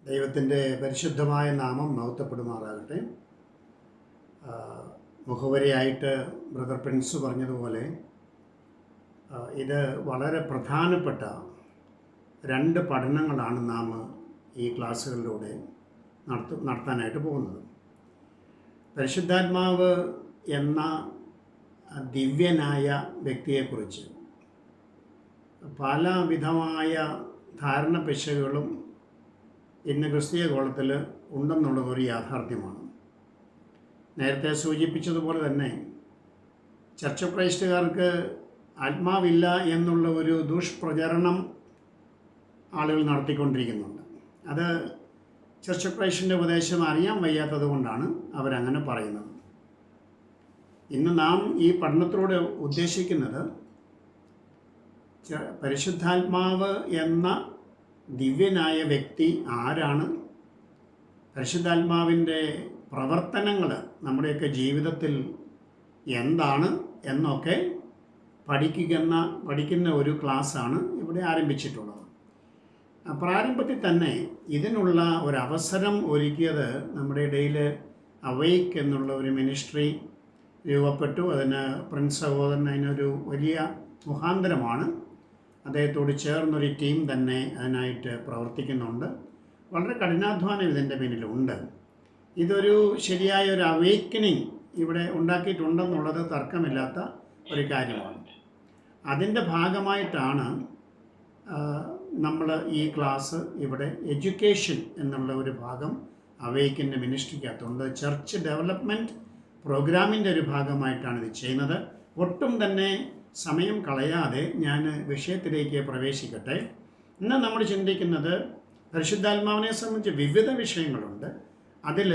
ദൈവത്തിൻ്റെ പരിശുദ്ധമായ നാമം മഹത്വപ്പെടുമാറാകട്ടെ. മുഖവരിയായിട്ട് ബ്രദർ പ്രിൻസ് പറഞ്ഞതുപോലെ ഇത് വളരെ പ്രധാനപ്പെട്ട രണ്ട് പഠനങ്ങളാണ് നാം ഈ ക്ലാസ്സുകളിലൂടെ നടത്താനായിട്ട് പോകുന്നത്. പരിശുദ്ധാത്മാവ് എന്ന ദിവ്യനായ വ്യക്തിയെക്കുറിച്ച് പല വിധമായ ധാരണ പിശകുകളും ഇന്ന് ക്രിസ്തീയ കോളത്തിൽ ഉണ്ടെന്നുള്ളതൊരു യാഥാർത്ഥ്യമാണ്. നേരത്തെ സൂചിപ്പിച്ചതുപോലെ തന്നെ ചർച്ച് ഓഫ് ക്രൈസ്റ്റുകാർക്ക് ആത്മാവില്ല എന്നുള്ള ഒരു ദുഷ്പ്രചരണം ആളുകൾ നടത്തിക്കൊണ്ടിരിക്കുന്നുണ്ട്. അത് ചർച്ച് ഓഫ് ക്രൈസ്റ്റിൻ്റെ ഉപദേശം അറിയാൻ വയ്യാത്തത് കൊണ്ടാണ് അവരങ്ങനെ പറയുന്നത്. ഇന്ന് നാം ഈ പഠനത്തിലൂടെ ഉദ്ദേശിക്കുന്നത് പരിശുദ്ധാത്മാവ് എന്ന ദിവ്യനായ വ്യക്തി ആരാണ്, പരിശുദ്ധാത്മാവിൻ്റെ പ്രവർത്തനങ്ങൾ നമ്മുടെയൊക്കെ ജീവിതത്തിൽ എന്താണ് എന്നൊക്കെ പഠിക്കുന്ന ഒരു ക്ലാസ്സാണ് ഇവിടെ ആരംഭിച്ചിട്ടുള്ളത്. പ്രാരംഭത്തിൽ തന്നെ ഇതിനുള്ള ഒരവസരം ഒരുക്കിയത് നമ്മുടെ ഇടയിൽ അവൈക്ക് എന്നുള്ള ഒരു മിനിസ്ട്രി രൂപപ്പെട്ടു. അതിന് പ്രിൻസ് സഹോദരൻ അതിനൊരു വലിയ മുഖാന്തരമാണ്. അദ്ദേഹത്തോട് ചേർന്നൊരു ടീം തന്നെ അതിനായിട്ട് പ്രവർത്തിക്കുന്നുണ്ട്. വളരെ കഠിനാധ്വാനം ഇതിൻ്റെ പിന്നിലുണ്ട്. ഇതൊരു ശരിയായ ഒരു അവേക്കനിങ് ഇവിടെ ഉണ്ടാക്കിയിട്ടുണ്ടെന്നുള്ളത് തർക്കമില്ലാത്ത ഒരു കാര്യമാണ്. അതിൻ്റെ ഭാഗമായിട്ടാണ് നമ്മൾ ഈ ക്ലാസ് ഇവിടെ എഡ്യൂക്കേഷൻ എന്നുള്ള ഒരു ഭാഗം അവേക്കിൻ്റെ മിനിസ്ട്രിക്കകത്തുണ്ട്. ചർച്ച് ഡെവലപ്മെൻറ്റ് പ്രോഗ്രാമിൻ്റെ ഒരു ഭാഗമായിട്ടാണ് ഇത് ചെയ്യുന്നത്. ഒട്ടും തന്നെ സമയം കളയാതെ ഞാൻ വിഷയത്തിലേക്ക് പ്രവേശിക്കട്ടെ. ഇന്ന് നമ്മൾ ചിന്തിക്കുന്നത് പരിശുദ്ധാത്മാവിനെ സംബന്ധിച്ച് വിവിധ വിഷയങ്ങളുണ്ട്. അതിൽ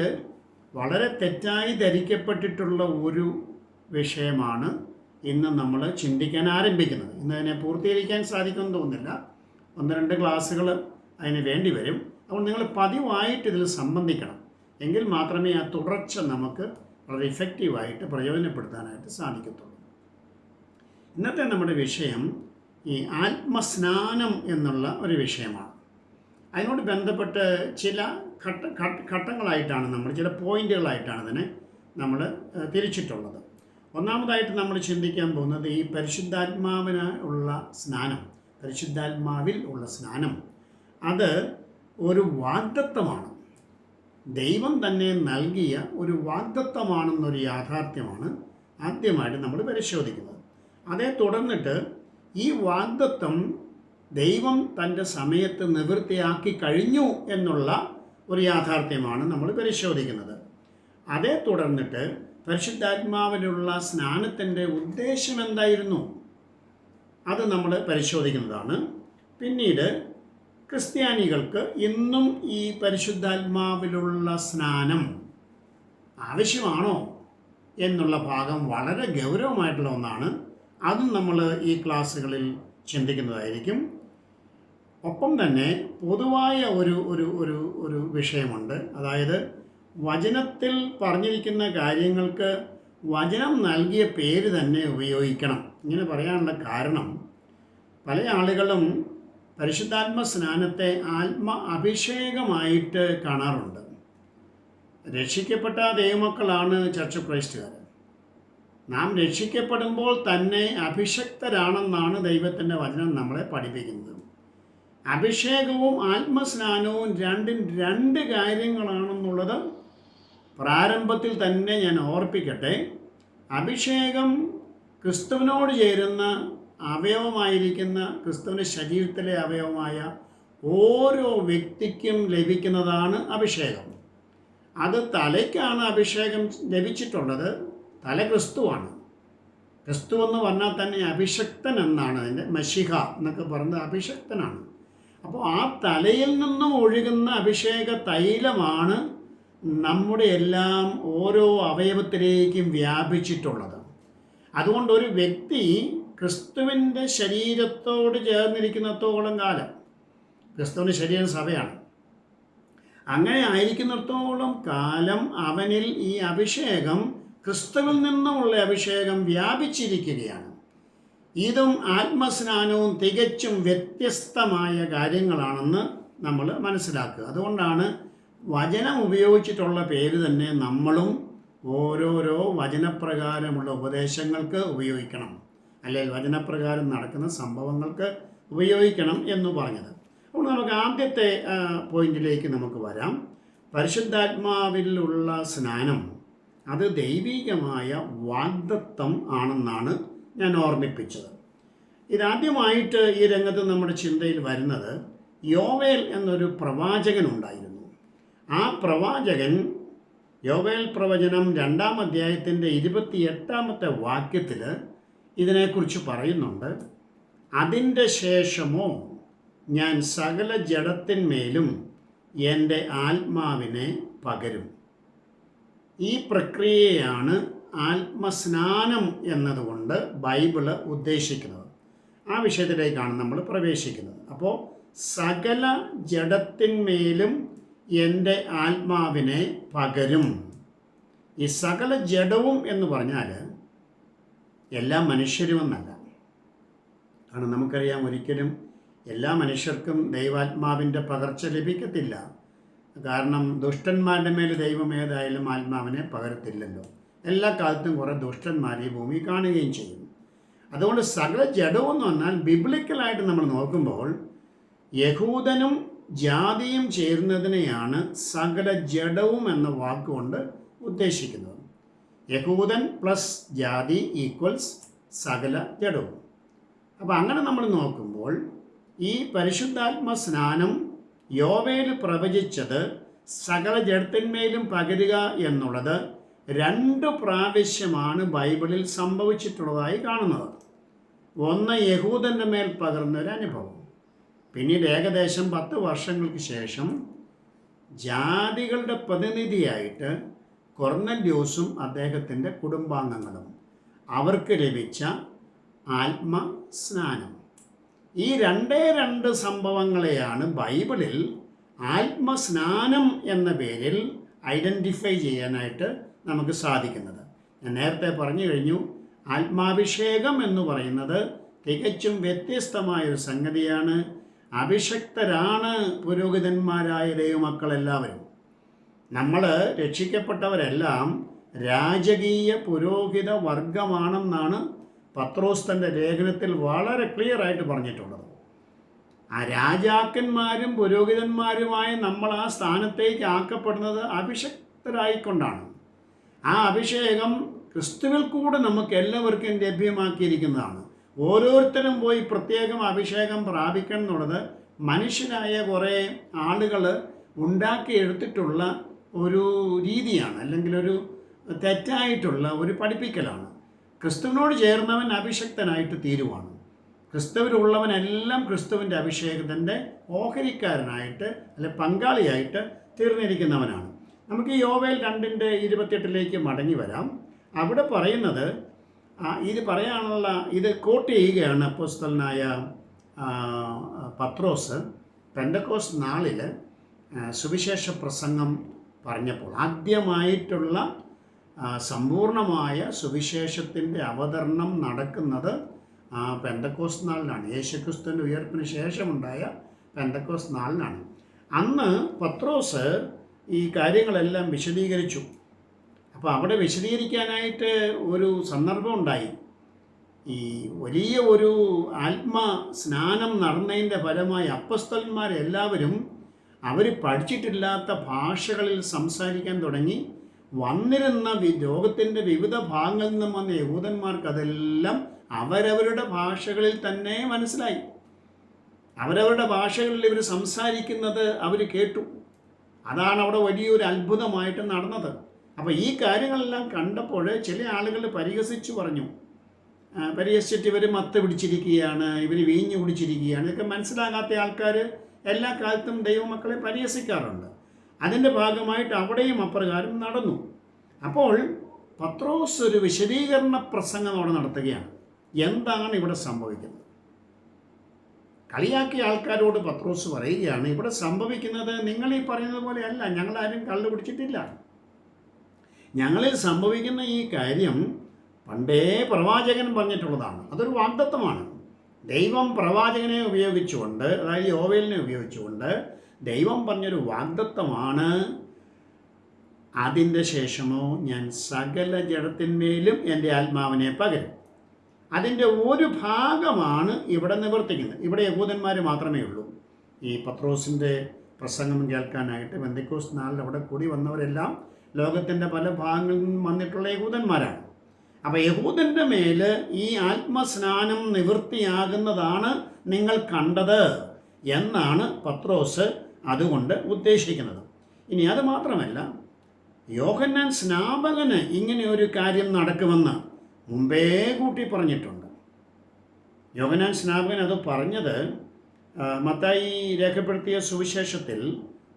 വളരെ തെറ്റായി ധരിക്കപ്പെട്ടിട്ടുള്ള ഒരു വിഷയമാണ് ഇന്ന് നമ്മൾ ചിന്തിക്കാൻ ആരംഭിക്കുന്നത്. ഇന്ന് അതിനെ പൂർത്തീകരിക്കാൻ സാധിക്കുമെന്ന് തോന്നുന്നില്ല. 1-2 ക്ലാസ്സുകൾ അതിന് വേണ്ടി വരും. അപ്പോൾ നിങ്ങൾ പതിവായിട്ട് ഇതിൽ സംബന്ധിക്കണം. എങ്കിൽ മാത്രമേ ആ തുടർച്ച നമുക്ക് വളരെ ഇഫക്റ്റീവായിട്ട് പ്രയോജനപ്പെടുത്താനായിട്ട് സാധിക്കത്തുള്ളൂ. ഇന്നത്തെ നമ്മുടെ വിഷയം ഈ ആത്മസ്നാനം എന്നുള്ള ഒരു വിഷയമാണ്. അതിനോട് ബന്ധപ്പെട്ട് ചില ഘട്ടങ്ങളായിട്ടാണ് ചില പോയിന്റുകളായിട്ടാണ് അതിനെ നമ്മൾ തിരിച്ചിട്ടുള്ളത്. ഒന്നാമതായിട്ട് നമ്മൾ ചിന്തിക്കാൻ പോകുന്നത് ഈ പരിശുദ്ധാത്മാവിൽ ഉള്ള സ്നാനം അത് ഒരു വാഗ്ദത്തമാണ്. ദൈവം തന്നെ നൽകിയ ഒരു വാഗ്ദത്തമാണെന്നൊരു യാഥാർത്ഥ്യമാണ് ആദ്യമായിട്ട് നമ്മൾ പരിശോധിക്കുന്നത്. അതേ തുടർന്നിട്ട് ഈ വാഗ്ദത്തം ദൈവം തൻ്റെ സമയത്ത് നിവൃത്തിയാക്കി കഴിഞ്ഞു എന്നുള്ള ഒരു യാഥാർത്ഥ്യമാണ് നമ്മൾ പരിശോധിക്കുന്നത്. അതേ തുടർന്നിട്ട് പരിശുദ്ധാത്മാവിലുള്ള സ്നാനത്തിൻ്റെ ഉദ്ദേശം എന്തായിരുന്നു അത് നമ്മൾ പരിശോധിക്കുന്നതാണ്. പിന്നീട് ക്രിസ്ത്യാനികൾക്ക് ഇന്നും ഈ പരിശുദ്ധാത്മാവിലുള്ള സ്നാനം ആവശ്യമാണോ എന്നുള്ള ഭാഗം വളരെ ഗൗരവമായിട്ടുള്ള ഒന്നാണ്. അതും നമ്മൾ ഈ ക്ലാസ്സുകളിൽ ചിന്തിക്കുന്നതായിരിക്കും. ഒപ്പം തന്നെ പൊതുവായ ഒരു വിഷയമുണ്ട്. അതായത് വചനത്തിൽ പറഞ്ഞിരിക്കുന്ന കാര്യങ്ങൾക്ക് വചനം നൽകിയ പേര് തന്നെ ഉപയോഗിക്കണം. ഇങ്ങനെ പറയാനുള്ള കാരണം പല ആളുകളും പരിശുദ്ധാത്മ സ്നാനത്തെ അഭിഷേകമായിട്ട് കാണാറുണ്ട്. രക്ഷിക്കപ്പെട്ട ദൈവമക്കളാണ് ചർച്ച് ഓഫ് ക്രൈസ്റ്റുകാർ. നാം രക്ഷിക്കപ്പെടുമ്പോൾ തന്നെ അഭിഷക്തരാണെന്നാണ് ദൈവത്തിൻ്റെ വചനം നമ്മളെ പഠിപ്പിക്കുന്നത്. അഭിഷേകവും ആത്മസ്നാനവും രണ്ടും രണ്ട് കാര്യങ്ങളാണെന്നുള്ളത് പ്രാരംഭത്തിൽ തന്നെ ഞാൻ ഓർപ്പിക്കട്ടെ. അഭിഷേകം ക്രിസ്തുവിനോട് ചേരുന്ന അവയവമായിരിക്കുന്ന ക്രിസ്തുവിൻ്റെ ശരീരത്തിലെ അവയവമായ ഓരോ വ്യക്തിക്കും ലഭിക്കുന്നതാണ് അഭിഷേകം. അത് തലയ്ക്കാണ് അഭിഷേകം ലഭിച്ചിട്ടുള്ളത്. തല ക്രിസ്തുവാണ്. ക്രിസ്തു എന്ന് പറഞ്ഞാൽ തന്നെ അഭിഷക്തൻ എന്നാണ്. അതിൻ്റെ മശിഹ എന്നൊക്കെ പറയുന്നത് അഭിഷക്തനാണ്. അപ്പോൾ ആ തലയിൽ നിന്നും ഒഴുകുന്ന അഭിഷേക തൈലമാണ് നമ്മുടെ എല്ലാം ഓരോ അവയവത്തിലേക്കും വ്യാപിച്ചിട്ടുള്ളത്. അതുകൊണ്ട് ഒരു വ്യക്തി ക്രിസ്തുവിൻ്റെ ശരീരത്തോട് ചേർന്നിരിക്കുന്നിടത്തോളം കാലം, ക്രിസ്തുവിൻ്റെ ശരീരം സഭയാണ്, അങ്ങനെ ആയിരിക്കുന്നിടത്തോളം കാലം അവനിൽ ഈ അഭിഷേകം, ക്രിസ്തുവിൽ നിന്നുമുള്ള അഭിഷേകം വ്യാപിച്ചിരിക്കുകയാണ്. ഇതും ആത്മസ്നാനവും തികച്ചും വ്യത്യസ്തമായ കാര്യങ്ങളാണെന്ന് നമ്മൾ മനസ്സിലാക്കുക. അതുകൊണ്ടാണ് വചനം ഉപയോഗിച്ചിട്ടുള്ള പേര് തന്നെ നമ്മളും ഓരോരോ വചനപ്രകാരമുള്ള ഉപദേശങ്ങൾക്ക് ഉപയോഗിക്കണം, അല്ലെങ്കിൽ വചനപ്രകാരം നടക്കുന്ന സംഭവങ്ങൾക്ക് ഉപയോഗിക്കണം എന്ന് പറഞ്ഞത്. അപ്പോൾ നമുക്ക് ആദ്യത്തെ പോയിന്റിലേക്ക് നമുക്ക് വരാം. പരിശുദ്ധാത്മാവിലുള്ള സ്നാനം അത് ദൈവികമായ വാഗ്ദത്തം ആണെന്നാണ് ഞാൻ ഓർമ്മിപ്പിച്ചത്. ഇതാദ്യമായിട്ട് ഈ രംഗത്ത് നമ്മുടെ ചിന്തയിൽ വരുന്നത് യോവേൽ എന്നൊരു പ്രവാചകനുണ്ടായിരുന്നു. ആ പ്രവാചകൻ യോവേൽ പ്രവചനം 2-ാം അധ്യായത്തിൻ്റെ 28-ാമത്തെ വാക്യത്തിൽ ഇതിനെക്കുറിച്ച് പറയുന്നുണ്ട്. അതിൻ്റെ ശേഷമോ ഞാൻ സകല ജഡത്തിന്മേലും എൻ്റെ ആത്മാവിനെ പകരും. ഈ പ്രക്രിയയാണ് ആത്മസ്നാനം എന്നതുകൊണ്ട് ബൈബിള് ഉദ്ദേശിക്കുന്നത്. ആ വിഷയത്തിലേക്കാണ് നമ്മൾ പ്രവേശിക്കുന്നത്. അപ്പോൾ സകല ജഡത്തിന്മേലും എൻ്റെ ആത്മാവിനെ പകരും. ഈ സകല ജഡവും എന്ന് പറഞ്ഞാൽ എല്ലാ മനുഷ്യരുമെന്നല്ല. കാരണം നമുക്കറിയാം, ഒരിക്കലും എല്ലാ മനുഷ്യർക്കും ദൈവാത്മാവിൻ്റെ പകർച്ച ലഭിക്കത്തില്ല. കാരണം ദുഷ്ടന്മാരുടെ മേൽ ദൈവം ഏതായാലും ആത്മാവിനെ പകരത്തില്ലല്ലോ. എല്ലാ കാലത്തും കുറേ ദുഷ്ടന്മാർ ഈ ഭൂമി കാണുകയും ചെയ്യും. അതുകൊണ്ട് സകല ജഡവും എന്ന് പറഞ്ഞാൽ ബിബ്ലിക്കലായിട്ട് നമ്മൾ നോക്കുമ്പോൾ യഹൂദനും ജാതിയും ചേരുന്നതിനെയാണ് സകല ജഡവും എന്ന വാക്കുകൊണ്ട് ഉദ്ദേശിക്കുന്നത്. യഹൂദൻ പ്ലസ് ജാതി ഈക്വൽസ് സകല ജഡവും. അപ്പോൾ അങ്ങനെ നമ്മൾ നോക്കുമ്പോൾ ഈ പരിശുദ്ധാത്മ സ്നാനം യോവേൽ പ്രവചിച്ചത് സകല ജഡത്തിന്മേലും പകരുക എന്നുള്ളത് 2 പ്രാവശ്യമാണ് ബൈബിളിൽ സംഭവിച്ചിട്ടുള്ളതായി കാണുന്നത്. ഒന്ന് യഹൂദൻ്റെ മേൽ പകർന്നൊരനുഭവം, പിന്നീട് ഏകദേശം 10 വർഷങ്ങൾക്ക് ശേഷം ജാതികളുടെ പ്രതിനിധിയായിട്ട് കൊർന്നല്യോസും അദ്ദേഹത്തിൻ്റെ കുടുംബാംഗങ്ങളും അവർക്ക് ലഭിച്ച ആത്മസ്നാനം. ഈ 2 സംഭവങ്ങളെയാണ് ബൈബിളിൽ ആത്മസ്നാനം എന്ന പേരിൽ ഐഡൻറ്റിഫൈ ചെയ്യാനായിട്ട് നമുക്ക് സാധിക്കുന്നത്. ഞാൻ നേരത്തെ പറഞ്ഞു കഴിഞ്ഞു, ആത്മാഭിഷേകം എന്ന് പറയുന്നത് തികച്ചും വ്യത്യസ്തമായൊരു സംഗതിയാണ്. അഭിഷക്തരാണ് പുരോഹിതന്മാരായ ദൈവമക്കളെല്ലാവരും. നമ്മൾ രക്ഷിക്കപ്പെട്ടവരെല്ലാം രാജകീയ പുരോഹിത വർഗമാണെന്നാണ് പത്രോസ് തൻ്റെ ലേഖനത്തിൽ വളരെ ക്ലിയറായിട്ട് പറഞ്ഞിട്ടുള്ളത്. ആ രാജാക്കന്മാരും പുരോഹിതന്മാരുമായ നമ്മൾ ആ സ്ഥാനത്തേക്ക് ആക്കപ്പെടുന്നത് അഭിഷക്തരായിക്കൊണ്ടാണ്. ആ അഭിഷേകം ക്രിസ്തുവിൽ കൂടെ നമുക്ക് എല്ലാവർക്കും ലഭ്യമാക്കിയിരിക്കുന്നതാണ്. ഓരോരുത്തരും പോയി പ്രത്യേകം അഭിഷേകം പ്രാപിക്കണം എന്നുള്ളത് മനുഷ്യരായ കുറേ ആളുകൾ ഉണ്ടാക്കിയെടുത്തിട്ടുള്ള ഒരു രീതിയാണ്, അല്ലെങ്കിൽ ഒരു തെറ്റായിട്ടുള്ള ഒരു പഠിപ്പിക്കലാണ്. ക്രിസ്തുവിനോട് ചേർന്നവൻ അഭിഷക്തനായിട്ട് തീരുവാണ്. ക്രിസ്തുവിലുള്ളവനെല്ലാം ക്രിസ്തുവിൻ്റെ അഭിഷേകത്തിൻ്റെ ഓഹരിക്കാരനായിട്ട് അല്ലെ പങ്കാളിയായിട്ട് തീർന്നിരിക്കുന്നവനാണ്. നമുക്ക് ഈ യോവേൽ 2:28 മടങ്ങി വരാം. അവിടെ പറയുന്നത് ഇത് കോട്ട് ചെയ്യുകയാണ് അപ്പോസ്തലനായ പത്രോസ് പെന്തക്കോസ്ത് നാളിൽ സുവിശേഷ പ്രസംഗം പറഞ്ഞപ്പോൾ ആദ്യമായിട്ടുള്ള സമ്പൂർണമായ സുവിശേഷത്തിൻ്റെ അവതരണം നടക്കുന്നത് പെന്തക്കോസ്ത് നാളിലാണ്. യേശുക്രിസ്തുവിൻ്റെ ഉയർപ്പിന് ശേഷമുണ്ടായ പെന്തക്കോസ്ത് നാളിലാണ്. അന്ന് പത്രോസ് ഈ കാര്യങ്ങളെല്ലാം വിശദീകരിച്ചു. അപ്പോൾ അവിടെ വിശദീകരിക്കാനായിട്ട് ഒരു സന്ദർഭം ഉണ്ടായി. ഈ വലിയ ഒരു ആത്മസ്നാനം നടന്നതിൻ്റെ ഫലമായി അപ്പസ്തലന്മാരെല്ലാവരും അവർ പഠിച്ചിട്ടില്ലാത്ത ഭാഷകളിൽ സംസാരിക്കാൻ തുടങ്ങി. വന്നിരുന്ന ലോകത്തിൻ്റെ വിവിധ ഭാഗങ്ങളിൽ നിന്നും വന്ന യഹൂദന്മാർക്ക് അതെല്ലാം അവരവരുടെ ഭാഷകളിൽ തന്നെ മനസ്സിലായി. അവരവരുടെ ഭാഷകളിൽ ഇവർ സംസാരിക്കുന്നത് അവർ കേട്ടു. അതാണ് അവിടെ വലിയൊരു അത്ഭുതമായിട്ട് നടന്നത്. അപ്പോൾ ഈ കാര്യങ്ങളെല്ലാം കണ്ടപ്പോൾ ചില ആളുകൾ പരിഹസിച്ചിട്ട് ഇവർ മത്ത് പിടിച്ചിരിക്കുകയാണ്, ഇവർ വീഞ്ഞു കുടിച്ചിരിക്കുകയാണ്. ഇതൊക്കെ മനസ്സിലാകാത്ത ആൾക്കാർ എല്ലാ കാലത്തും ദൈവമക്കളെ പരിഹസിക്കാറുണ്ട്. അതിൻ്റെ ഭാഗമായിട്ട് അവിടെയും അപ്രകാരം നടന്നു. അപ്പോൾ പത്രോസ് ഒരു വിശദീകരണ പ്രസംഗം അവിടെ നടത്തുകയാണ്. എന്താണ് ഇവിടെ സംഭവിക്കുന്നത്? കളിയാക്കിയ ആൾക്കാരോട് പത്രോസ് പറയുകയാണ്, ഇവിടെ സംഭവിക്കുന്നത് നിങ്ങൾ ഈ പറയുന്നത് പോലെയല്ല, ഞങ്ങളാരും കള്ളു പിടിച്ചിട്ടില്ല. ഞങ്ങളിൽ സംഭവിക്കുന്ന ഈ കാര്യം പണ്ടേ പ്രവാചകൻ പറഞ്ഞിട്ടുള്ളതാണ്. അതൊരു വാഗ്ദത്തമാണ്. ദൈവം പ്രവാചകനെ ഉപയോഗിച്ചുകൊണ്ട്, അതായത് യോവേലിനെ ഉപയോഗിച്ചുകൊണ്ട് ദൈവം പറഞ്ഞൊരു വാഗ്ദത്തമാണ്. അതിൻ്റെ ശേഷമോ ഞാൻ സകല ജഡത്തിന്മേലും എൻ്റെ ആത്മാവിനെ പകരും. അതിൻ്റെ ഒരു ഭാഗമാണ് ഇവിടെ നിവർത്തിക്കുന്നത്. ഇവിടെ യഹൂദന്മാർ മാത്രമേ ഉള്ളൂ. ഈ പത്രോസിൻ്റെ പ്രസംഗം കേൾക്കാനായിട്ട് പെന്തക്കോസ്ത് നാളിൽ അവിടെ കൂടി വന്നവരെല്ലാം ലോകത്തിൻ്റെ പല ഭാഗങ്ങളിൽ നിന്നും വന്നിട്ടുള്ള യഹൂദന്മാരാണ്. അപ്പോൾ യഹൂദൻ്റെ മേൽ ഈ ആത്മസ്നാനം നിവൃത്തിയാകുന്നതാണ് നിങ്ങൾ കണ്ടത് എന്നാണ് പത്രോസ് അതുകൊണ്ട് ഉദ്ദേശിക്കുന്നത്. ഇനി അത് മാത്രമല്ല, യോഹന്നാൻ സ്നാപകന് ഇങ്ങനെ ഒരു കാര്യം നടക്കുമെന്ന് മുമ്പേ കൂട്ടി പറഞ്ഞിട്ടുണ്ട്. യോഹന്നാൻ സ്നാപകൻ അത് പറഞ്ഞത് മത്തായി രേഖപ്പെടുത്തിയ സുവിശേഷത്തിൽ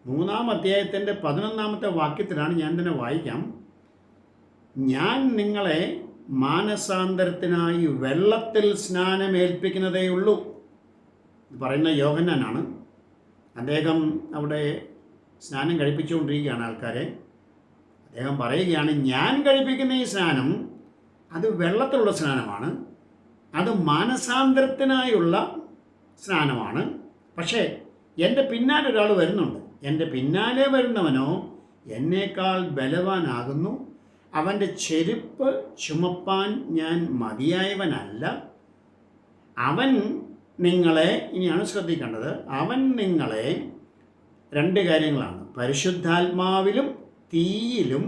3-ാം അധ്യായത്തിൻ്റെ 11-ാമത്തെ വാക്യത്തിലാണ്. ഞാൻ തന്നെ വായിക്കാം. ഞാൻ നിങ്ങളെ മാനസാന്തരത്തിനായി വെള്ളത്തിൽ സ്നാനമേൽപ്പിക്കുന്നതേയുള്ളൂ. പറയുന്ന യോഹന്നാനാണ്. അദ്ദേഹം അവിടെ സ്നാനം കഴിപ്പിച്ചുകൊണ്ടിരിക്കുകയാണ് ആൾക്കാരെ. അദ്ദേഹം പറയുകയാണ്, ഞാൻ കഴിപ്പിക്കുന്ന ഈ സ്നാനം അത് വെള്ളത്തിലുള്ള സ്നാനമാണ്, അത് മാനസാന്തരത്തിനായുള്ള സ്നാനമാണ്. പക്ഷേ എൻ്റെ പിന്നാലെ ഒരാൾ വരുന്നുണ്ട്. എൻ്റെ പിന്നാലെ വരുന്നവനോ എന്നേക്കാൾ ബലവാനാകുന്നു. അവൻ്റെ ചെരുപ്പ് ചുമപ്പാൻ ഞാൻ മതിയായവനല്ല. അവൻ നിങ്ങളെ, ഇനിയാണ് ശ്രദ്ധിക്കേണ്ടത്, അവൻ നിങ്ങളെ 2 കാര്യങ്ങളാണ്, പരിശുദ്ധാത്മാവിലും തീയിലും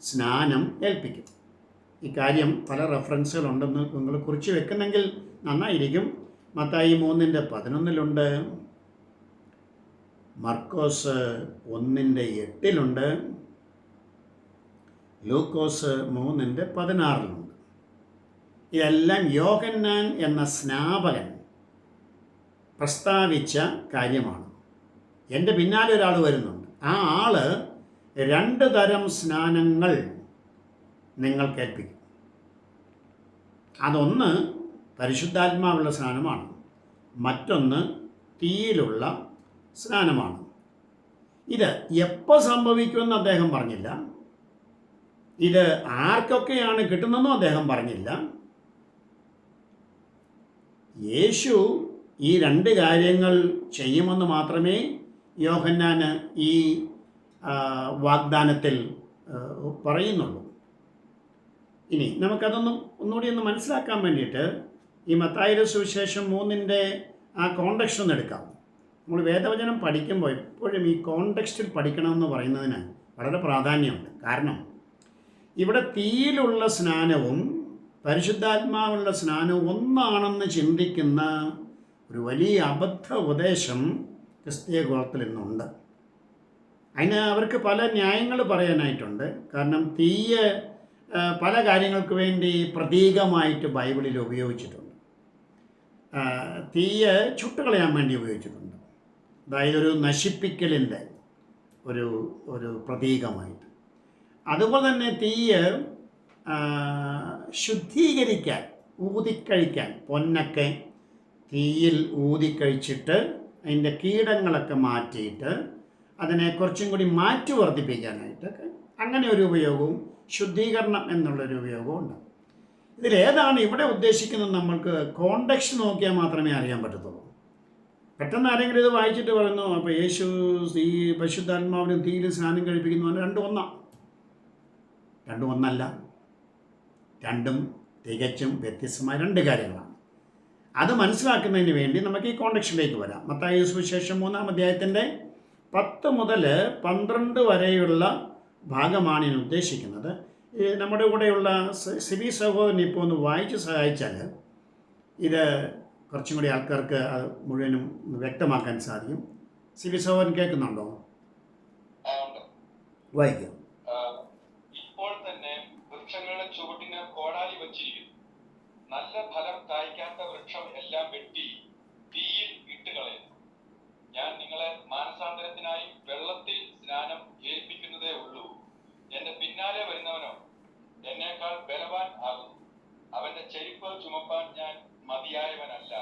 സ്നാനം ഏൽപ്പിക്കും. ഈ കാര്യം പല റെഫറൻസുകളുണ്ടെന്ന് നിങ്ങൾ കുറിച്ച് വെക്കുന്നെങ്കിൽ നന്നായിരിക്കും. മത്തായി 3:11 മർക്കോസ് 1:8 ലൂക്കോസ് 3:16 ഇതെല്ലാം യോഹന്നാൻ എന്ന സ്നാപകൻ പ്രസ്താവിച്ച കാര്യമാണ്. എൻ്റെ പിന്നാലെ ഒരാൾ വരുന്നുണ്ട്. ആ ആൾ 2 തരം സ്നാനങ്ങൾ നിങ്ങൾ കേൾപ്പിക്കും. അതൊന്ന് പരിശുദ്ധാത്മാവുള്ള സ്നാനമാണ്, മറ്റൊന്ന് തീയിലുള്ള സ്നാനമാണ്. ഇത് എപ്പോൾ സംഭവിക്കുമെന്ന് അദ്ദേഹം പറഞ്ഞില്ല. ഇത് ആർക്കൊക്കെയാണ് കിട്ടുന്നതെന്നും അദ്ദേഹം പറഞ്ഞില്ല. യേശു ഈ 2 കാര്യങ്ങൾ ചെയ്യുമെന്ന് മാത്രമേ യോഹന്നാന് ഈ വാഗ്ദാനത്തിൽ പറയുന്നുള്ളൂ. ഇനി ഒന്നുകൂടി ഒന്ന് മനസ്സിലാക്കാൻ വേണ്ടിയിട്ട് ഈ മത്തായിയുടെ സുവിശേഷം 3 ആ കോണ്ടെക്സ്റ്റ് ഒന്ന് എടുക്കാം. നമ്മൾ വേദവചനം പഠിക്കുമ്പോൾ എപ്പോഴും ഈ കോണ്ടെക്സ്റ്റിൽ പഠിക്കണമെന്ന് പറയുന്നതിന് വളരെ പ്രാധാന്യമുണ്ട്. കാരണം ഇവിടെ തീയിലുള്ള സ്നാനവും പരിശുദ്ധാത്മാവുള്ള സ്നാനവും ഒന്നാണെന്ന് ചിന്തിക്കുന്ന ഒരു വലിയ അബദ്ധ ഉപദേശം ക്രിസ്തീയ ഗോളത്തിൽ ഇന്നുണ്ട്. അതിന് അവർക്ക് പല ന്യായങ്ങൾ പറയാനായിട്ടുണ്ട്. കാരണം തീയ് പല കാര്യങ്ങൾക്ക് വേണ്ടി പ്രതീകമായിട്ട് ബൈബിളിൽ ഉപയോഗിച്ചിട്ടുണ്ട്. തീയ് ചുട്ടുകളയാൻ വേണ്ടി ഉപയോഗിച്ചിട്ടുണ്ട്. അതായത് ഒരു നശിപ്പിക്കലിൻ്റെ ഒരു പ്രതീകമായിട്ട്. അതുപോലെ തന്നെ തീയ് ശുദ്ധീകരിക്കാൻ, ഊതിക്കഴിക്കാൻ, പൊന്നൊക്കെ തീയിൽ ഊതിക്കഴിച്ചിട്ട് അതിൻ്റെ കീടങ്ങളൊക്കെ മാറ്റിയിട്ട് അതിനെ കുറച്ചും കൂടി മാറ്റി വർദ്ധിപ്പിക്കാനായിട്ടൊക്കെ അങ്ങനെ ഒരു ഉപയോഗവും ശുദ്ധീകരണം എന്നുള്ളൊരു ഉപയോഗവും ഉണ്ട്. ഇതിലേതാണ് ഇവിടെ ഉദ്ദേശിക്കുന്നത് നമ്മൾക്ക് കോണ്ടെക്സ്റ്റ് നോക്കിയാൽ മാത്രമേ അറിയാൻ പറ്റത്തുള്ളൂ. പെട്ടെന്ന് ആരെങ്കിലും ഇത് വായിച്ചിട്ട് പറയുന്നു അപ്പോൾ യേശു ഈ പരിശുദ്ധാത്മാവിനും തീയിൽ സ്നാനം കഴിപ്പിക്കുന്നു, രണ്ടും ഒന്നല്ല. രണ്ടും തികച്ചും വ്യത്യസ്തമായ 2 കാര്യങ്ങളാണ്. അത് മനസ്സിലാക്കുന്നതിന് വേണ്ടി നമുക്ക് ഈ കോണ്ടെക്സ്റ്റിലേക്ക് വരാം. മത്തായി സുവിശേഷം 3-ാം അധ്യായത്തിൻ്റെ 10 മുതൽ 12 വരെയുള്ള ഭാഗമാണ് ഞാൻ ഉദ്ദേശിക്കുന്നത്. നമ്മുടെ കൂടെയുള്ള സിബി സഹോദരൻ ഇപ്പോൾ ഒന്ന് വായിച്ച് സഹായിച്ചാൽ ഇത് കുറച്ചും കൂടി ആൾക്കാർക്ക് അത് മുഴുവനും വ്യക്തമാക്കാൻ സാധിക്കും. സിബി സഹോദരൻ കേൾക്കുന്നുണ്ടോ? വായിക്കാം. ഇപ്പോൾ തന്നെ വൃക്ഷങ്ങളുടെ ചുവട്ടിന് കോടാലി വച്ചിരിക്കുന്നു. നല്ല ഫലം കായ്ക്കാത്ത വൃക്ഷം എല്ലാം വെട്ടി തീയിൽ ഇട്ടുകളയുന്നു. ഞാൻ നിങ്ങളെ മാനസാന്തരത്തിനായി വെള്ളത്തിൽ സ്നാനം ഏൽപ്പിക്കുന്നതേ ഉള്ളൂ. എന്റെ പിന്നാലെ വരുന്നവനോ എന്നേക്കാൾ ബലവാൻ ആകുന്നു. അവന്റെ ചെരുപ്പ് ചുമപ്പാൻ ഞാൻ മതിയായവനല്ല.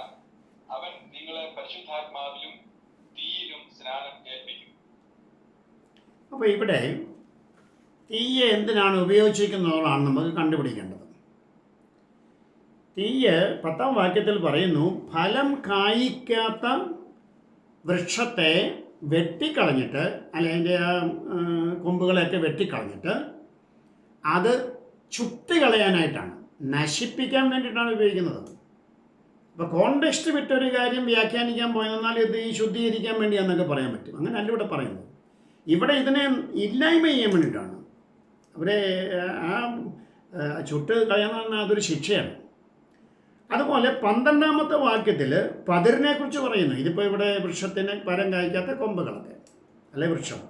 അവൻ നിങ്ങളെ പരിശുദ്ധാത്മാവിലും തീയിലും സ്നാനം ഏൽപ്പിക്കും. അപ്പോൾ ഇവിടെ തീയെ എന്തിനാണ് ഉപയോഗിച്ചിരിക്കുന്നതാണ് നമുക്ക് കണ്ടുപിടിക്കേണ്ടത്. തീയ് 10-ാം വാക്യത്തിൽ പറയുന്നു, ഫലം കായ്ക്കാത്ത വൃക്ഷത്തെ വെട്ടിക്കളഞ്ഞിട്ട്, അല്ലെ അതിൻ്റെ ആ കൊമ്പുകളെയൊക്കെ വെട്ടിക്കളഞ്ഞിട്ട് അത് ചുട്ടുകളയാനായിട്ടാണ്, നശിപ്പിക്കാൻ വേണ്ടിയിട്ടാണ് ഉപയോഗിക്കുന്നത്. അപ്പോൾ കോണ്ടെക്സ്റ്റ് വിട്ടൊരു കാര്യം വ്യാഖ്യാനിക്കാൻ പോയെന്നാൽ ഇത് ഈ ശുദ്ധീകരിക്കാൻ വേണ്ടിയാണെന്നൊക്കെ പറയാൻ പറ്റും. അങ്ങനെയല്ല ഇവിടെ പറയുന്നത്. ഇവിടെ ഇതിനെ ഇല്ലായ്മ ചെയ്യാൻ വേണ്ടിയിട്ടാണ്. അവരെ ആ ചുട്ട് കളയാന്ന് പറഞ്ഞാൽ അതൊരു ശിക്ഷയാണ്. അതുപോലെ 12-ാമത്തെ വാക്യത്തിൽ പതിരിനെ കുറിച്ച് പറയുന്നു. ഇതിപ്പോൾ ഇവിടെ വൃക്ഷത്തിന് പരം കായ്ക്കാത്ത കൊമ്പുകളൊക്കെ അല്ലെ വൃക്ഷം.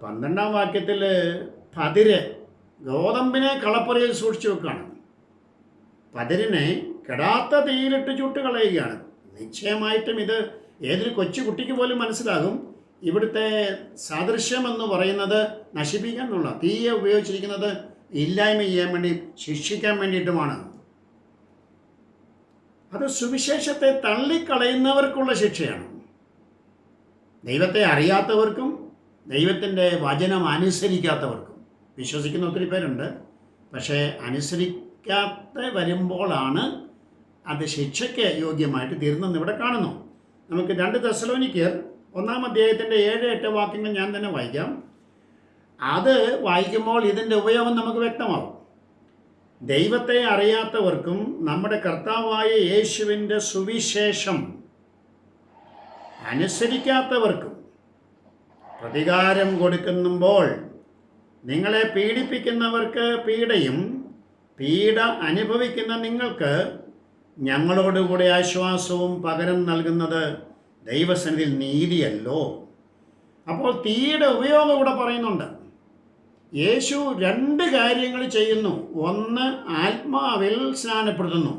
12-ാം വാക്യത്തിൽ പതിര് ഗോതമ്പിനെ കളപ്പുരയിൽ സൂക്ഷിച്ചു വെക്കുകയാണ്. പതിരിനെ കെടാത്ത തീയിലിട്ട് ചുട്ട് കളയുകയാണ്. നിശ്ചയമായിട്ടും ഇത് ഏതൊരു കൊച്ചു കുട്ടിക്ക് പോലും മനസ്സിലാകും. ഇവിടുത്തെ സാദൃശ്യം എന്ന് പറയുന്നത് നശിപ്പിക്കാൻ എന്നുള്ള, തീയെ ഉപയോഗിച്ചിരിക്കുന്നത് ഇല്ലായ്മ ചെയ്യാൻ വേണ്ടി, ശിക്ഷിക്കാൻ വേണ്ടിയിട്ടുമാണ്. അത് സുവിശേഷത്തെ തള്ളിക്കളയുന്നവർക്കുള്ള ശിക്ഷയാണ്. ദൈവത്തെ അറിയാത്തവർക്കും ദൈവത്തിൻ്റെ വചനം അനുസരിക്കാത്തവർക്കും. വിശ്വസിക്കുന്ന ഒത്തിരി പേരുണ്ട്, പക്ഷേ അനുസരിക്കാത്ത വരുമ്പോഴാണ് അത് ശിക്ഷയ്ക്ക് യോഗ്യമായിട്ട് തീർന്നെന്ന് ഇവിടെ കാണുന്നു. നമുക്ക് 2 തെസ്സലോനിക്കർ 1-ാം അധ്യായത്തിൻ്റെ 7-8 വാക്യങ്ങൾ ഞാൻ തന്നെ വായിക്കാം. അത് വായിക്കുമ്പോൾ ഇതിൻ്റെ ഉപയോഗം നമുക്ക് വ്യക്തമാകും. ദൈവത്തെ അറിയാത്തവർക്കും നമ്മുടെ കർത്താവായ യേശുവിൻ്റെ സുവിശേഷം അനുസരിക്കാത്തവർക്കും പ്രതികാരം കൊടുക്കുമ്പോൾ നിങ്ങളെ പീഡിപ്പിക്കുന്നവർക്ക് പീഡയും പീഡ അനുഭവിക്കുന്ന നിങ്ങൾക്ക് ഞങ്ങളോടുകൂടെ ആശ്വാസവും പകരം നൽകുന്നത് ദൈവസന്നിധിയിൽ നീതിയല്ലോ. അപ്പോൾ തീയുടെ ഉപയോഗം ഇവിടെ പറയുന്നുണ്ട്. യേശു 2 കാര്യങ്ങൾ ചെയ്യുന്നു. ഒന്ന്, ആത്മാവിൽ സ്നാനപ്പെടുത്തുന്നു.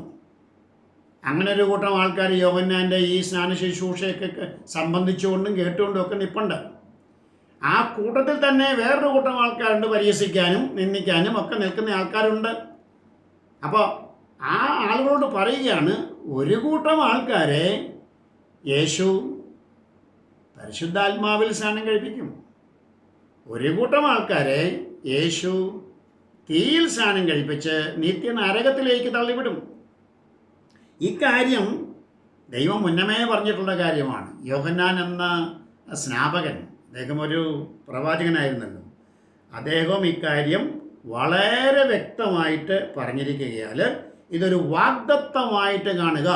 അങ്ങനെ ഒരു കൂട്ടം ആൾക്കാർ യോഹന്നാൻ്റെ ഈ സ്നാന ശുശ്രൂഷയൊക്കെ സംബന്ധിച്ചുകൊണ്ടും കേട്ടുകൊണ്ടും ഒക്കെ നിൽപ്പുണ്ട്. ആ കൂട്ടത്തിൽ തന്നെ വേറൊരു കൂട്ടം ആൾക്കാരുണ്ട്, പരിഹസിക്കാനും നിന്ദിക്കാനും ഒക്കെ നിൽക്കുന്ന ആൾക്കാരുണ്ട്. അപ്പോൾ ആ ആളുകളോട് പറയുകയാണ്, ഒരു കൂട്ടം ആൾക്കാരെ യേശു പരിശുദ്ധാത്മാവിൽ സ്നാനം കഴിപ്പിക്കും, ഒരു കൂട്ടം ആൾക്കാരെ യേശു തീയിൽ സ്നാനം കഴിപ്പിച്ച് നിത്യനരകത്തിലേക്ക് തള്ളിവിടും. ഇക്കാര്യം ദൈവം മുന്നമേ പറഞ്ഞിട്ടുള്ള കാര്യമാണ്. യോഹന്നാൻ എന്ന സ്നാപകൻ, അദ്ദേഹം ഒരു പ്രവാചകനായിരുന്നല്ലോ, അദ്ദേഹം ഇക്കാര്യം വളരെ വ്യക്തമായിട്ട് പറഞ്ഞിരിക്കുകയാൽ ഇതൊരു വാഗ്ദത്തമായിട്ട് കാണുക.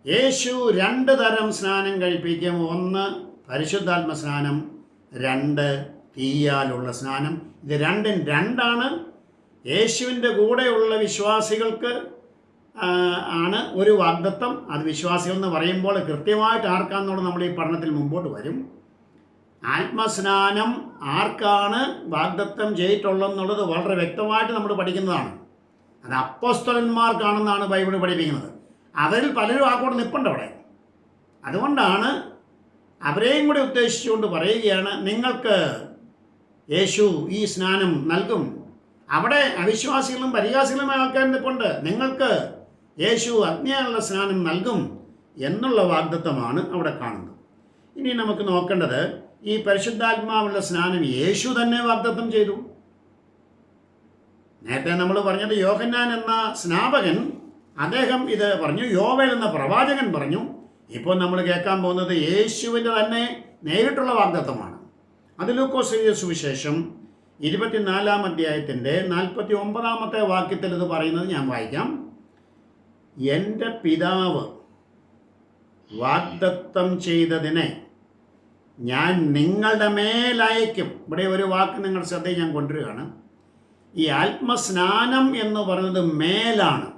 യേശു 2 തരം സ്നാനം കഴിപ്പിക്കും. 1 പരിശുദ്ധാത്മ സ്നാനം, 2 തീയാലുള്ള സ്നാനം. ഇത് 2 2 യേശുവിൻ്റെ കൂടെയുള്ള വിശ്വാസികൾക്ക് ആണ് ഒരു വാഗ്ദത്തം. അത് വിശ്വാസികൾ എന്ന് പറയുമ്പോൾ കൃത്യമായിട്ട് ആർക്കാണെന്നുള്ളത് നമ്മൾ ഈ പഠനത്തിൽ മുമ്പോട്ട് വരും. ആത്മസ്നാനം ആർക്കാണ് വാഗ്ദത്തം ചെയ്തിട്ടുള്ളതെന്നുള്ളത് വളരെ വ്യക്തമായിട്ട് നമ്മൾ പഠിക്കുന്നതാണ്. അത് അപ്പോസ്തലന്മാർക്കാണെന്നാണ് ബൈബിൾ പഠിപ്പിക്കുന്നത്. അവരിൽ പലരും ആ കൂടെ നിൽപ്പുണ്ട് അവിടെ. അതുകൊണ്ടാണ് അവരെയും കൂടി ഉദ്ദേശിച്ചുകൊണ്ട് പറയുകയാണ്, നിങ്ങൾക്ക് യേശു ഈ സ്നാനം നൽകും. അവിടെ അവിശ്വാസികളും പരിഹാസികളുമായ ആൾക്കാർ നിൽപ്പുണ്ട്. നിങ്ങൾക്ക് യേശു അഗ്നിയാലുള്ള സ്നാനം നൽകും എന്നുള്ള വാഗ്ദത്തമാണ് അവിടെ കാണുന്നത്. ഇനി നമുക്ക് നോക്കേണ്ടത്, ഈ പരിശുദ്ധാത്മാവുള്ള സ്നാനം യേശു തന്നെ വാഗ്ദത്തം ചെയ്തു. നേരത്തെ നമ്മൾ പറഞ്ഞത് യോഹന്നാൻ എന്ന സ്നാപകൻ, അദ്ദേഹം ഇത് പറഞ്ഞു. യോവേൽ എന്ന പ്രവാചകൻ പറഞ്ഞു. ഇപ്പോൾ നമ്മൾ കേൾക്കാൻ പോകുന്നത് യേശുവിൻ്റെ തന്നെ നേരിട്ടുള്ള വാഗ്ദത്തമാണ്. അത് ലൂക്കോസ് എഴുതിയ സുവിശേഷം 24-ാം അധ്യായത്തിൻ്റെ 49-ാമത്തെ വാക്യത്തിൽ ഇത് പറയുന്നത് ഞാൻ വായിക്കാം. എൻ്റെ പിതാവ് വാഗ്ദത്തം ചെയ്തതിനെ ഞാൻ നിങ്ങളുടെ മേലയക്കും. ഇവിടെ ഒരു വാക്ക് നിങ്ങളുടെ ശ്രദ്ധയിൽ ഞാൻ കൊണ്ടുവരികയാണ്. ഈ ആത്മസ്നാനം എന്ന് പറയുന്നത് മേലാണ്.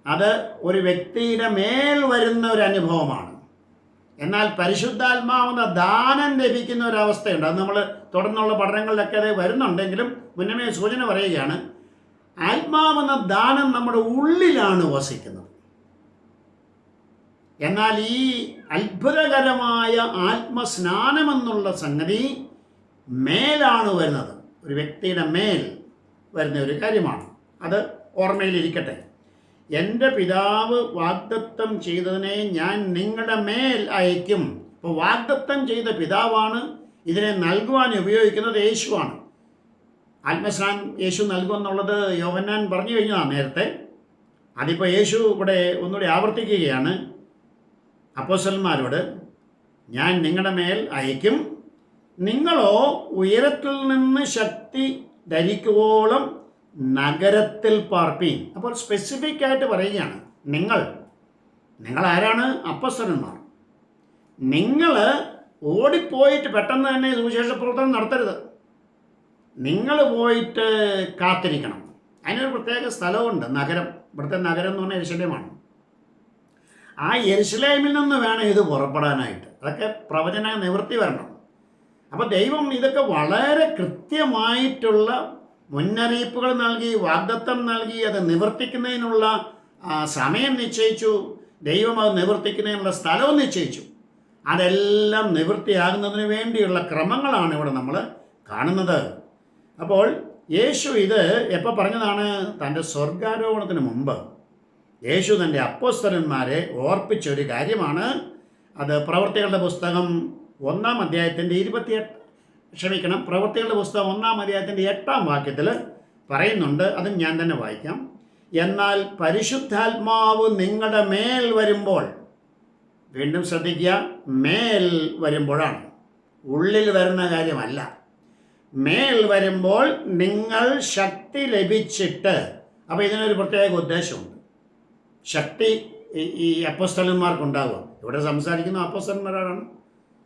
അത് ഒരു വ്യക്തിയുടെ മേൽ വരുന്ന ഒരു അനുഭവമാണ്. എന്നാൽ പരിശുദ്ധാത്മാവെന്ന ദാനം ലഭിക്കുന്ന ഒരവസ്ഥയുണ്ട്. അത് നമ്മൾ തുടർന്നുള്ള പഠനങ്ങളിലൊക്കെ അത് വരുന്നുണ്ടെങ്കിലും മുന്നമേ സൂചന പറയുകയാണ്, ആത്മാവെന്ന ദാനം നമ്മുടെ ഉള്ളിലാണ് വസിക്കുന്നത്. എന്നാൽ ഈ അത്ഭുതകരമായ ആത്മസ്നാനമെന്നുള്ള സംഗതി മേലാണ് വരുന്നത്. ഒരു വ്യക്തിയുടെ മേൽ വരുന്ന ഒരു കാര്യമാണ്. അത് ഓർമ്മയിലിരിക്കട്ടെ. എൻ്റെ പിതാവ് വാഗ്ദത്തം ചെയ്തതിനെ ഞാൻ നിങ്ങളുടെ മേൽ അയക്കും. അപ്പോൾ വാഗ്ദത്തം ചെയ്ത പിതാവാണ്. ഇതിനെ നൽകുവാൻ ഉപയോഗിക്കുന്നത് യേശുവാണ്. ആത്മസ്നാനം യേശു നൽകുമെന്നുള്ളത് യോഹന്നാൻ പറഞ്ഞു കഴിഞ്ഞതാണ് നേരത്തെ. അതിപ്പോൾ യേശു ഇവിടെ ഒന്നുകൂടി ആവർത്തിക്കുകയാണ് അപ്പോസ്തലന്മാരോട്. ഞാൻ നിങ്ങളുടെ മേൽ അയക്കും. നിങ്ങളോ ഉയരത്തിൽ നിന്ന് ശക്തി ധരിക്കുവോളം നഗരത്തിൽ പാർപ്പീൻ. അപ്പോൾ സ്പെസിഫിക് ആയിട്ട് പറയുകയാണ്, നിങ്ങൾ ആരാണ്? അപ്പോസ്തലന്മാർ. നിങ്ങൾ ഓടിപ്പോയിട്ട് പെട്ടെന്ന് തന്നെ സുവിശേഷ പ്രവർത്തനം നടത്തരുത്. നിങ്ങൾ പോയിട്ട് കാത്തിരിക്കണം. അതിനൊരു പ്രത്യേക സ്ഥലമുണ്ട്, നഗരം. ഇവിടുത്തെ നഗരം എന്ന് പറഞ്ഞാൽ യെരുശലേമാണ്. ആ യെരുശലേമിൽ നിന്ന് വേണം ഇത് പുറപ്പെടാനായിട്ട്. അതൊക്കെ പ്രവചന നിവൃത്തി വരണം. അപ്പോൾ ദൈവം ഇതൊക്കെ വളരെ കൃത്യമായിട്ടുള്ള മുന്നറിയിപ്പുകൾ നൽകി, വാഗ്ദത്തം നൽകി, അത് നിവർത്തിക്കുന്നതിനുള്ള സമയം നിശ്ചയിച്ചു. ദൈവം അത് നിവർത്തിക്കുന്നതിനുള്ള സ്ഥലവും നിശ്ചയിച്ചു. അതെല്ലാം നിവൃത്തിയാകുന്നതിന് വേണ്ടിയുള്ള ക്രമങ്ങളാണ് ഇവിടെ നമ്മൾ കാണുന്നത്. അപ്പോൾ യേശു ഇത് എപ്പോൾ പറഞ്ഞതാണ്? തൻ്റെ സ്വർഗാരോഹണത്തിന് മുമ്പ് യേശു തൻ്റെ അപ്പോസ്തലന്മാരെ ഓർപ്പിച്ചൊരു കാര്യമാണ്. അത് പ്രവൃത്തികളുടെ പുസ്തകം 1-ാം അധ്യായത്തിൻ്റെ പ്രവൃത്തികളുടെ പുസ്തകം 1-ാം അധ്യായത്തിൻ്റെ 8-ാം വാക്യത്തിൽ പറയുന്നുണ്ട്. അതും ഞാൻ തന്നെ വായിക്കാം. എന്നാൽ പരിശുദ്ധാത്മാവ് നിങ്ങളുടെ മേൽ വരുമ്പോൾ, വീണ്ടും ശ്രദ്ധിക്കുക, മേൽ വരുമ്പോഴാണ്, ഉള്ളിൽ വരുന്ന കാര്യമല്ല. മേൽ വരുമ്പോൾ നിങ്ങൾ ശക്തി ലഭിച്ചിട്ട്, അപ്പോൾ ഇതിനൊരു പ്രത്യേക ഉദ്ദേശമുണ്ട്. ശക്തി ഈ അപ്പോസ്തലന്മാർക്കുണ്ടാവുക. ഇവിടെ സംസാരിക്കുന്ന അപ്പോസ്തലന്മാരാണ്.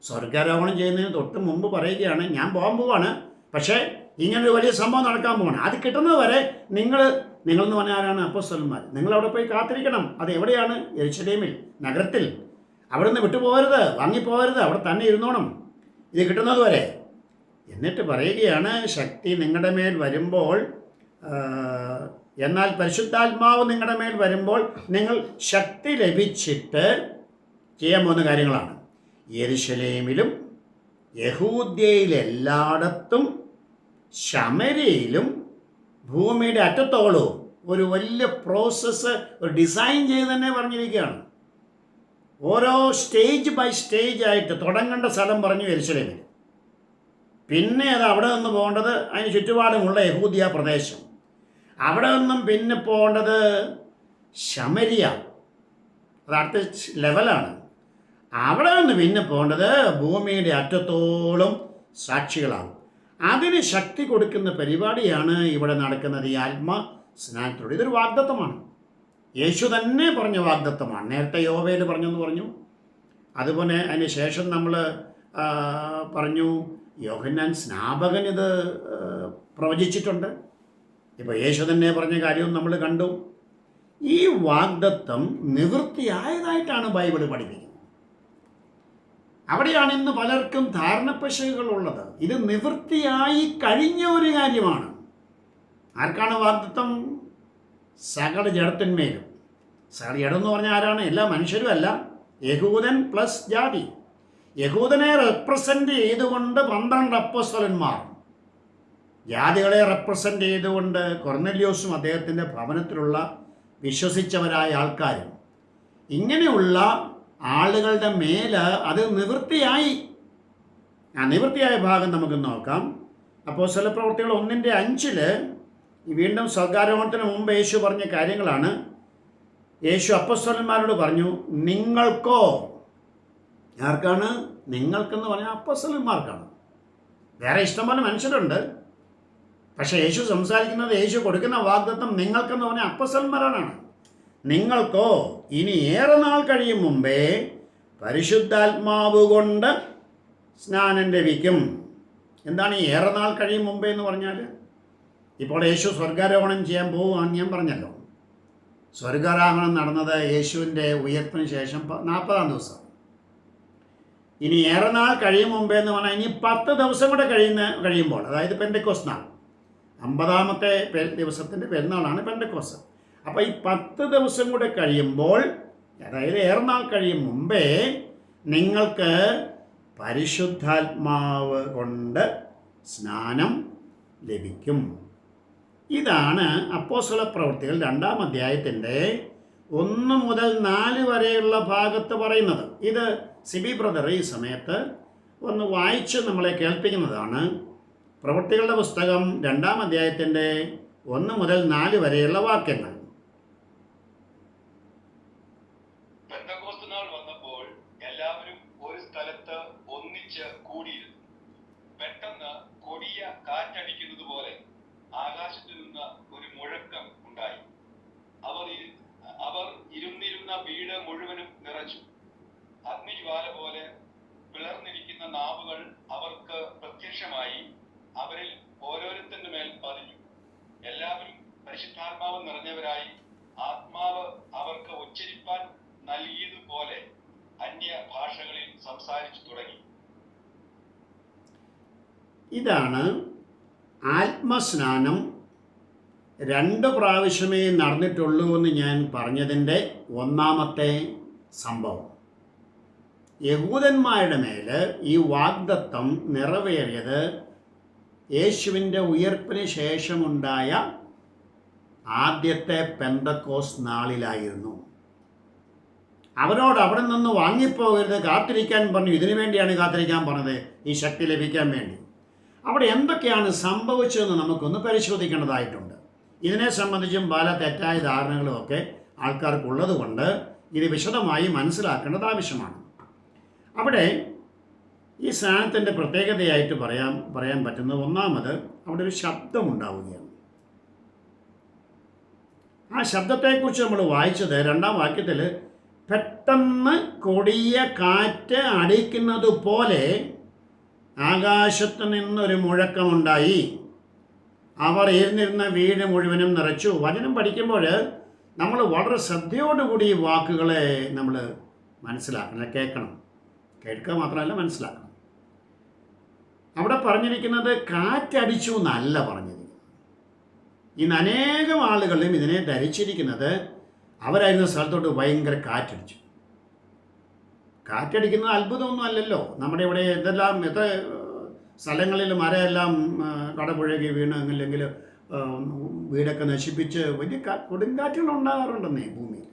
സ്വർഗാരോഹണം ചെയ്യുന്നതിന് തൊട്ട് മുമ്പ് പറയുകയാണ്, ഞാൻ പോകാൻ പോവാണ്, പക്ഷേ ഇങ്ങനൊരു വലിയ സംഭവം നടക്കാൻ പോവാണ്. അത് കിട്ടുന്നത് വരെ നിങ്ങളെന്ന് പറഞ്ഞാൽ ആരാണ്? അപ്പോസ്തലന്മാർ. നിങ്ങളവിടെ പോയി കാത്തിരിക്കണം. അത് എവിടെയാണ്? യെരുശലേമിൽ, നഗരത്തിൽ. അവിടെ നിന്ന് വിട്ടുപോകരുത്, വാങ്ങിപ്പോകരുത്, അവിടെ തന്നെ ഇരുന്നോണം ഇത് കിട്ടുന്നത് വരെ. എന്നിട്ട് പറയുകയാണ്, ശക്തി നിങ്ങളുടെ മേൽ വരുമ്പോൾ, എന്നാൽ പരിശുദ്ധാത്മാവ് നിങ്ങളുടെ മേൽ വരുമ്പോൾ നിങ്ങൾ ശക്തി ലഭിച്ചിട്ട് ചെയ്യാൻ പോകുന്ന കാര്യങ്ങളാണ്. യെരുശലേമിലും യഹൂദ്യയിലെല്ലായിടത്തും ശമര്യയിലും ഭൂമിയുടെ അറ്റത്തോളവും ഒരു വലിയ പ്രോസസ്സ്, ഒരു ഡിസൈൻ ചെയ്ത് തന്നെ പറഞ്ഞിരിക്കുകയാണ്. ഓരോ സ്റ്റേജ് ബൈ സ്റ്റേജ് ആയിട്ട് തുടങ്ങേണ്ട സ്ഥലം പറഞ്ഞു യെരുശലേമിൽ. പിന്നെ അത് അവിടെ നിന്ന് പോകേണ്ടത് അതിന് ചുറ്റുപാടുമുള്ള യഹൂദിയ പ്രദേശം. അവിടെ നിന്നും പിന്നെ പോകേണ്ടത് ശമരിയ, അത് അടുത്ത ലെവലാണ്. അവിടെ നിന്ന് പിന്നെ പോകേണ്ടത് ഭൂമിയുടെ അറ്റത്തോളം സാക്ഷികളാകും. അതിന് ശക്തി കൊടുക്കുന്ന പരിപാടിയാണ് ഇവിടെ നടക്കുന്നത്, ഈ ആത്മ സ്നാനത്തിലൂടെ. ഇതൊരു വാഗ്ദത്തമാണ്. യേശു തന്നെ പറഞ്ഞ വാഗ്ദത്തമാണ്. നേരത്തെ യോവേൽ പറഞ്ഞെന്ന് പറഞ്ഞു. അതുപോലെ അതിന് ശേഷം നമ്മൾ പറഞ്ഞു യോഹന്നാൻ സ്നാപകൻ ഇത് പ്രവചിച്ചിട്ടുണ്ട്. ഇപ്പോൾ യേശു തന്നെ പറഞ്ഞ കാര്യവും നമ്മൾ കണ്ടു. ഈ വാഗ്ദത്തം നിവൃത്തിയായതായിട്ടാണ് ബൈബിൾ പഠിപ്പിക്കുന്നത്. അവിടെയാണ് ഇന്ന് പലർക്കും ധാരണപ്പശകളുള്ളത്. ഇത് നിവൃത്തിയായി കഴിഞ്ഞ ഒരു കാര്യമാണ്. ആർക്കാണ് വാഗ്ദത്തം? സകല ജഡത്തിന്മേലും. സകല ജഡം എന്ന് പറഞ്ഞാൽ ആരാണ്? എല്ലാ മനുഷ്യരും അല്ല, യഹൂദൻ പ്ലസ് ജാതി. യഹൂദനെ റെപ്രസെൻ്റ് ചെയ്തുകൊണ്ട് 12 അപ്പോസ്തലന്മാർ, ജാതികളെ റെപ്രസെൻ്റ് ചെയ്തുകൊണ്ട് കൊർന്നല്യോസും അദ്ദേഹത്തിൻ്റെ ഭവനത്തിലുള്ള വിശ്വസിച്ചവരായ ആൾക്കാരും, ഇങ്ങനെയുള്ള ആളുകളുടെ മേൽ അത് നിവൃത്തിയായി. ആ നിവൃത്തിയായ ഭാഗം നമുക്ക് നോക്കാം. അപ്പോസ്തല പ്രവൃത്തികൾ 1:5 വീണ്ടും സ്വർഗാരോഹണത്തിന് മുമ്പ് യേശു പറഞ്ഞ കാര്യങ്ങളാണ്. യേശു അപ്പോസ്തലന്മാരോട് പറഞ്ഞു, നിങ്ങൾക്കോ. ആർക്കാണ്? നിങ്ങൾക്കെന്ന് പറഞ്ഞാൽ അപ്പോസ്തലന്മാർക്കാണ്. വേറെ ഇഷ്ടംപോലെ മനുഷ്യരുണ്ട്, പക്ഷേ യേശു സംസാരിക്കുന്നത്, യേശു കൊടുക്കുന്ന വാഗ്ദത്തം നിങ്ങൾക്കെന്ന് പറഞ്ഞാൽ അപ്പോസ്തലന്മാരാണ്. നിങ്ങൾക്കോ ഇനി ഏറെ നാൾ കഴിയും മുമ്പേ പരിശുദ്ധാത്മാവ് കൊണ്ട് സ്നാനം ലഭിക്കും. എന്താണ് ഈ ഏറെ നാൾ കഴിയും മുമ്പേ എന്ന് പറഞ്ഞാൽ? ഇപ്പോൾ യേശു സ്വർഗാരോഹണം ചെയ്യാൻ പോവുകയാണെന്ന് ഞാൻ പറഞ്ഞല്ലോ. സ്വർഗാരോഹണം നടന്നത് യേശുവിൻ്റെ ഉയർപ്പിന് ശേഷം 40-ാം ദിവസം. ഇനി ഏറെ നാൾ കഴിയും മുമ്പേ എന്ന് പറഞ്ഞാൽ ഇനി 10 ദിവസം കൂടെ കഴിയുമ്പോൾ, അതായത് പെന്തക്കോസ്ത് നാൾ, 50-ാമത്തെ ദിവസത്തിൻ്റെ പെരുന്നാളാണ് പെന്തക്കോസ്ത്. അപ്പോൾ ഈ 10 ദിവസം കൂടെ കഴിയുമ്പോൾ, അതായത് ഏറെ നാൾ കഴിയും മുമ്പേ നിങ്ങൾക്ക് പരിശുദ്ധാത്മാവ് കൊണ്ട് സ്നാനം ലഭിക്കും. ഇതാണ് അപ്പോസ്തല പ്രവൃത്തികൾ 2-ാം അധ്യായത്തിൻ്റെ 1 മുതൽ 4 വരെയുള്ള ഭാഗത്ത് പറയുന്നത്. ഇത് സിബി ബ്രദർ ഈ സമയത്ത് ഒന്ന് വായിച്ച് നമ്മളെ കേൾപ്പിക്കുന്നതാണ്. പ്രവൃത്തികളുടെ പുസ്തകം 2-ാം അധ്യായത്തിൻ്റെ 1 മുതൽ 4 വരെയുള്ള വാക്യങ്ങൾ. പെന്തക്കോസ്ത് നാൾ വന്നപ്പോൾ എല്ലാവരും ഒരു സ്ഥലത്ത് ആത്മാവ് നിറഞ്ഞവരായി ആത്മാവ് അവർക്ക് ഉച്ചരിപ്പാൻ നൽകിയതുപോലെ അന്യ ഭാഷകളിൽ സംസാരിച്ചു തുടങ്ങി. ഇതാണ് ആത്മസ്നാനം 2 പ്രാവശ്യമേ നടന്നിട്ടുള്ളൂ എന്ന് ഞാൻ പറഞ്ഞതിൻ്റെ ഒന്നാമത്തെ സംഭവം. യഹൂദന്മാരുടെ മേൽ ഈ വാഗ്ദത്തം നിറവേറിയത് യേശുവിൻ്റെ ഉയർപ്പിന് ശേഷമുണ്ടായ ആദ്യത്തെ പെന്തക്കോസ് നാളിലായിരുന്നു. അവരോട് അവിടെ നിന്ന് വാങ്ങിപ്പോകരുത്, കാത്തിരിക്കാൻ പറഞ്ഞു. ഇതിനു വേണ്ടിയാണ് കാത്തിരിക്കാൻ പറഞ്ഞത്, ഈ ശക്തി ലഭിക്കാൻ വേണ്ടി. അവിടെ എന്തൊക്കെയാണ് സംഭവിച്ചതെന്ന് നമുക്കൊന്ന് പരിശോധിക്കേണ്ടതായിട്ടുണ്ട്. ഇതിനെ സംബന്ധിച്ചും പല തെറ്റായ ധാരണകളുമൊക്കെ ആൾക്കാർക്കുള്ളത് കൊണ്ട് ഇത് വിശദമായി മനസ്സിലാക്കേണ്ടത് ആവശ്യമാണ്. അവിടെ ഈ സ്നാനത്തിൻ്റെ പ്രത്യേകതയായിട്ട് പറയാൻ പറ്റുന്നത്, ഒന്നാമത് അവിടെ ഒരു ശബ്ദമുണ്ടാവുകയാണ്. ആ ശബ്ദത്തെക്കുറിച്ച് നമ്മൾ വായിച്ചത് 2-ാം വാക്യത്തിൽ, പെട്ടെന്ന് കൊടിയ കാറ്റ് അടിക്കുന്നത് പോലെ ആകാശത്ത് നിന്നൊരു മുഴക്കമുണ്ടായി, അവർ ഇരുന്നിരുന്ന വീട് മുഴുവനും നിറച്ചു. വചനം പഠിക്കുമ്പോൾ നമ്മൾ വളരെ ശ്രദ്ധയോടുകൂടി ഈ വാക്കുകളെ നമ്മൾ മനസ്സിലാക്കണം, കേൾക്കുക മാത്രമല്ല മനസ്സിലാക്കണം. അവിടെ പറഞ്ഞിരിക്കുന്നത് കാറ്റടിച്ചു എന്നല്ല പറഞ്ഞിരിക്കുന്നത്. ഇന്ന് അനേകം ആളുകളും ഇതിനെ ധരിച്ചിരിക്കുന്നത് അവരായിരുന്ന സ്ഥലത്തോട്ട് ഭയങ്കര കാറ്റടിച്ചു. കാറ്റടിക്കുന്നത് അത്ഭുതമൊന്നും അല്ലല്ലോ. നമ്മുടെ ഇവിടെ എത്ര സ്ഥലങ്ങളിൽ മരമെല്ലാം കടപുഴകി വീണ്, അല്ലെങ്കിൽ വീടൊക്കെ നശിപ്പിച്ച് വലിയ കൊടുങ്കാറ്റുകൾ ഉണ്ടാകാറുണ്ടെന്നേ ഭൂമിയിൽ.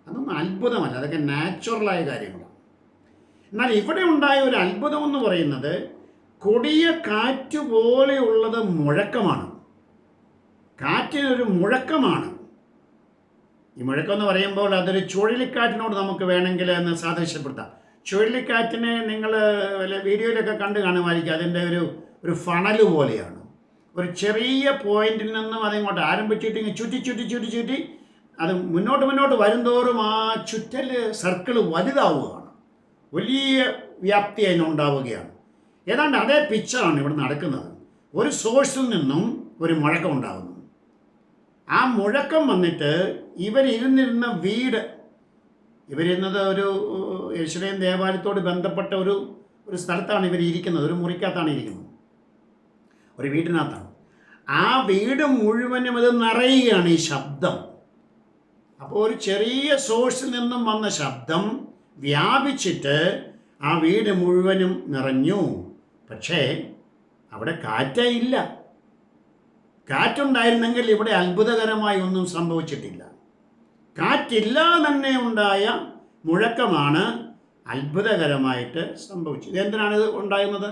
അതൊന്നും അത്ഭുതമല്ല, അതൊക്കെ നാച്ചുറലായ കാര്യങ്ങളാണ്. എന്നാൽ ഇവിടെ ഉണ്ടായ ഒരു അത്ഭുതം എന്ന് പറയുന്നത് കൊടിയ കാറ്റ് പോലെയുള്ളത് മുഴക്കമാണ്. കാറ്റിനൊരു മുഴക്കമാണ്. ഈ മുഴക്കം എന്ന് പറയുമ്പോൾ അതൊരു ചുഴലിക്കാറ്റിനോട് നമുക്ക് വേണമെങ്കിൽ എന്ന് സാദൃശ്യപ്പെടുത്താം. ചുഴലിക്കാറ്റിനെ നിങ്ങൾ വീഡിയോയിലൊക്കെ കണ്ടു കാണുമായിരിക്കും. അതിൻ്റെ ഒരു ഫണൽ പോലെയാണ്. ഒരു ചെറിയ പോയിന്റിൽ നിന്നും അതിങ്ങോട്ട് ആരംഭിച്ചിട്ട് ഇങ്ങനെ ചുറ്റി അത് മുന്നോട്ട് വരുംതോറും ആ ചുറ്റൽ സർക്കിൾ വലുതാവുകയാണ്. വലിയ വ്യാപ്തി അതിനുണ്ടാവുകയാണ്. ഏതാണ്ട് അതേ പിക്ചറാണ് ഇവിടെ നടക്കുന്നത്. ഒരു സോഴ്സിൽ നിന്നും ഒരു മുഴക്കം ഉണ്ടാകുന്നു. ആ മുഴക്കം വന്നിട്ട് ഇവരിരുന്നിരുന്ന വീട്, ഇവരിരുന്നത് ഒരു യെരുശലേം ദേവാലയത്തോട് ബന്ധപ്പെട്ട ഒരു സ്ഥലത്താണ് ഇവർ ഇരിക്കുന്നത്. ഒരു മുറിക്കകത്താണ് ഇരിക്കുന്നത്, ഒരു വീടിനകത്താണ്. ആ വീട് മുഴുവനും ഇത് നിറയുകയാണ് ഈ ശബ്ദം. അപ്പോൾ ഒരു ചെറിയ സോഴ്സിൽ നിന്നും വന്ന ശബ്ദം വ്യാപിച്ചിട്ട് ആ വീട് മുഴുവനും നിറഞ്ഞു. പക്ഷേ അവിടെ കാറ്റില്ല. കാറ്റുണ്ടായിരുന്നെങ്കിൽ ഇവിടെ അത്ഭുതകരമായി ഒന്നും സംഭവിച്ചിട്ടില്ല. കാറ്റില്ലാതെ തന്നെ ഉണ്ടായ മുഴക്കമാണ് അത്ഭുതകരമായിട്ട് സംഭവിച്ചത്. എന്തിനാണ് ഇത് ഉണ്ടായിരുന്നത്?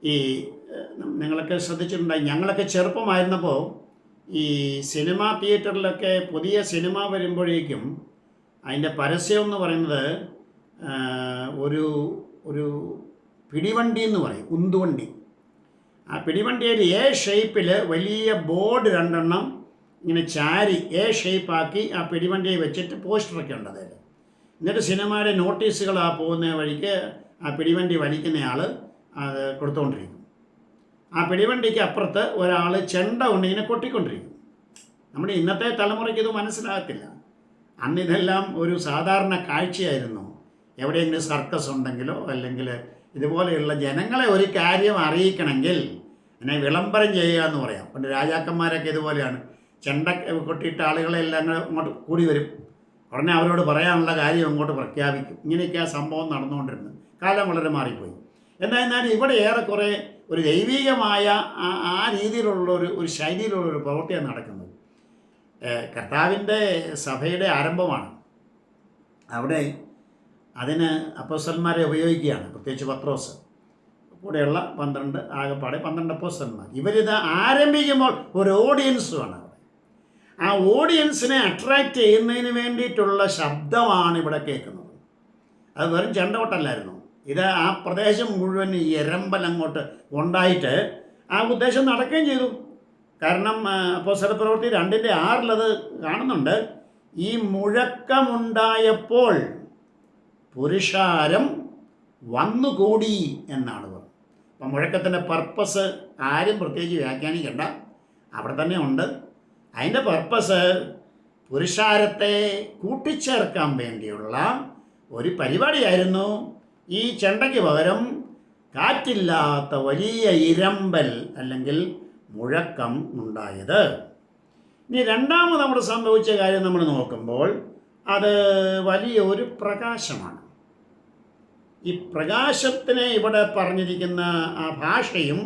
ഈ നിങ്ങളൊക്കെ ശ്രദ്ധിച്ചിട്ടുണ്ടായി, ഞങ്ങളൊക്കെ ചെറുപ്പമായിരുന്നപ്പോൾ ഈ സിനിമാ തിയേറ്ററിലൊക്കെ പുതിയ സിനിമ വരുമ്പോഴേക്കും അതിൻ്റെ പരസ്യം എന്ന് പറയുന്നത് ഒരു പിടിവണ്ടി എന്ന് പറയും, ഉന്തുവണ്ടി. ആ പിടിവണ്ടിയിൽ എ ഷേപ്പിൽ വലിയ ബോർഡ് 2 ഇങ്ങനെ ചാരി എ ഷേപ്പാക്കി ആ പിടിവണ്ടിയെ വെച്ചിട്ട് പോസ്റ്ററൊക്കെ ഉണ്ട് അതിൽ. എന്നിട്ട് സിനിമയുടെ നോട്ടീസുകൾ ആ പോകുന്ന വഴിക്ക് ആ പിടിവണ്ടി വലിക്കുന്നയാൾ അത് കൊടുത്തുകൊണ്ടിരിക്കും. ആ പിടിവണ്ടിക്ക് അപ്പുറത്ത് ഒരാൾ ചെണ്ട കൊണ്ട് ഇങ്ങനെ കൊട്ടിക്കൊണ്ടിരിക്കും. നമ്മുടെ ഇന്നത്തെ തലമുറയ്ക്ക് ഇത് മനസ്സിലാകത്തില്ല. അന്ന് ഇതെല്ലാം ഒരു സാധാരണ കാഴ്ചയായിരുന്നു. എവിടെയെങ്കിലും സർക്കസ് ഉണ്ടെങ്കിലോ അല്ലെങ്കിൽ ഇതുപോലെയുള്ള ജനങ്ങളെ ഒരു കാര്യം അറിയിക്കണമെങ്കിൽ എന്നെ വിളംബരം ചെയ്യുക എന്ന് പറയാം. പണ്ട് രാജാക്കന്മാരൊക്കെ ഇതുപോലെയാണ്. ചെണ്ട കൊട്ടിയിട്ട് ആളുകളെല്ലാം അങ്ങോട്ട് കൂടി വരും. ഉടനെ അവരോട് പറയാനുള്ള കാര്യം അങ്ങോട്ട് പ്രഖ്യാപിക്കും. ഇങ്ങനെയൊക്കെ ആ സംഭവം നടന്നുകൊണ്ടിരുന്നത്. കാലം വളരെ മാറിപ്പോയി. എന്നാൽ ഇവിടെ ഏറെക്കുറെ ഒരു ദൈവികമായ ആ രീതിയിലുള്ള ഒരു ശൈലിയിലുള്ളൊരു പ്രവൃത്തിയാണ് നടക്കുന്നത്. കർത്താവിൻ്റെ സഭയുടെ ആരംഭമാണ്. അവിടെ അതിന് അപ്പോസ്തലന്മാരെ ഉപയോഗിക്കുകയാണ്. പ്രത്യേകിച്ച് പത്രോസ് കൂടെയുള്ള 12 ആകെപ്പാടെ 12 അപ്പോസ്തലന്മാർ. ഇവരിത് ആരംഭിക്കുമ്പോൾ ഒരു ഓഡിയൻസ് വേണം. അവിടെ ആ ഓഡിയൻസിനെ അട്രാക്റ്റ് ചെയ്യുന്നതിന് വേണ്ടിയിട്ടുള്ള ശബ്ദമാണ് ഇവിടെ കേൾക്കുന്നത്. അത് വെറും ചെണ്ടകൊട്ടല്ലായിരുന്നു. ഇത് ആ പ്രദേശം മുഴുവൻ എരമ്പൽ അങ്ങോട്ട് ഉണ്ടായിട്ട് ആ ഉദ്ദേശം നടക്കുകയും ചെയ്തു. കാരണം അപ്പോസ്തലപ്രവൃത്തി 2:6 അത് കാണുന്നുണ്ട്. ഈ മുഴക്കമുണ്ടായപ്പോൾ പുരുഷാരം വന്നുകൂടി എന്നാണ് പറഞ്ഞത്. അപ്പം മുഴക്കത്തിൻ്റെ പർപ്പസ് ആരും പ്രത്യേകിച്ച് വ്യാഖ്യാനിക്കേണ്ട, അവിടെ തന്നെ ഉണ്ട്. അതിൻ്റെ പർപ്പസ് പുരുഷാരത്തെ കൂട്ടിച്ചേർക്കാൻ വേണ്ടിയുള്ള ഒരു പരിപാടിയായിരുന്നു ഈ ചെണ്ടയ്ക്ക് പകരം കാറ്റില്ലാത്ത വലിയ ഇരമ്പൽ അല്ലെങ്കിൽ മുഴക്കം ഉണ്ടായത്. ഇനി രണ്ടാമത് അവിടെ സംഭവിച്ച കാര്യം നമ്മൾ നോക്കുമ്പോൾ അത് വലിയൊരു പ്രകാശമാണ്. ഈ പ്രകാശത്തിനെ ഇവിടെ പറഞ്ഞിരിക്കുന്ന ആ ഭാഷയും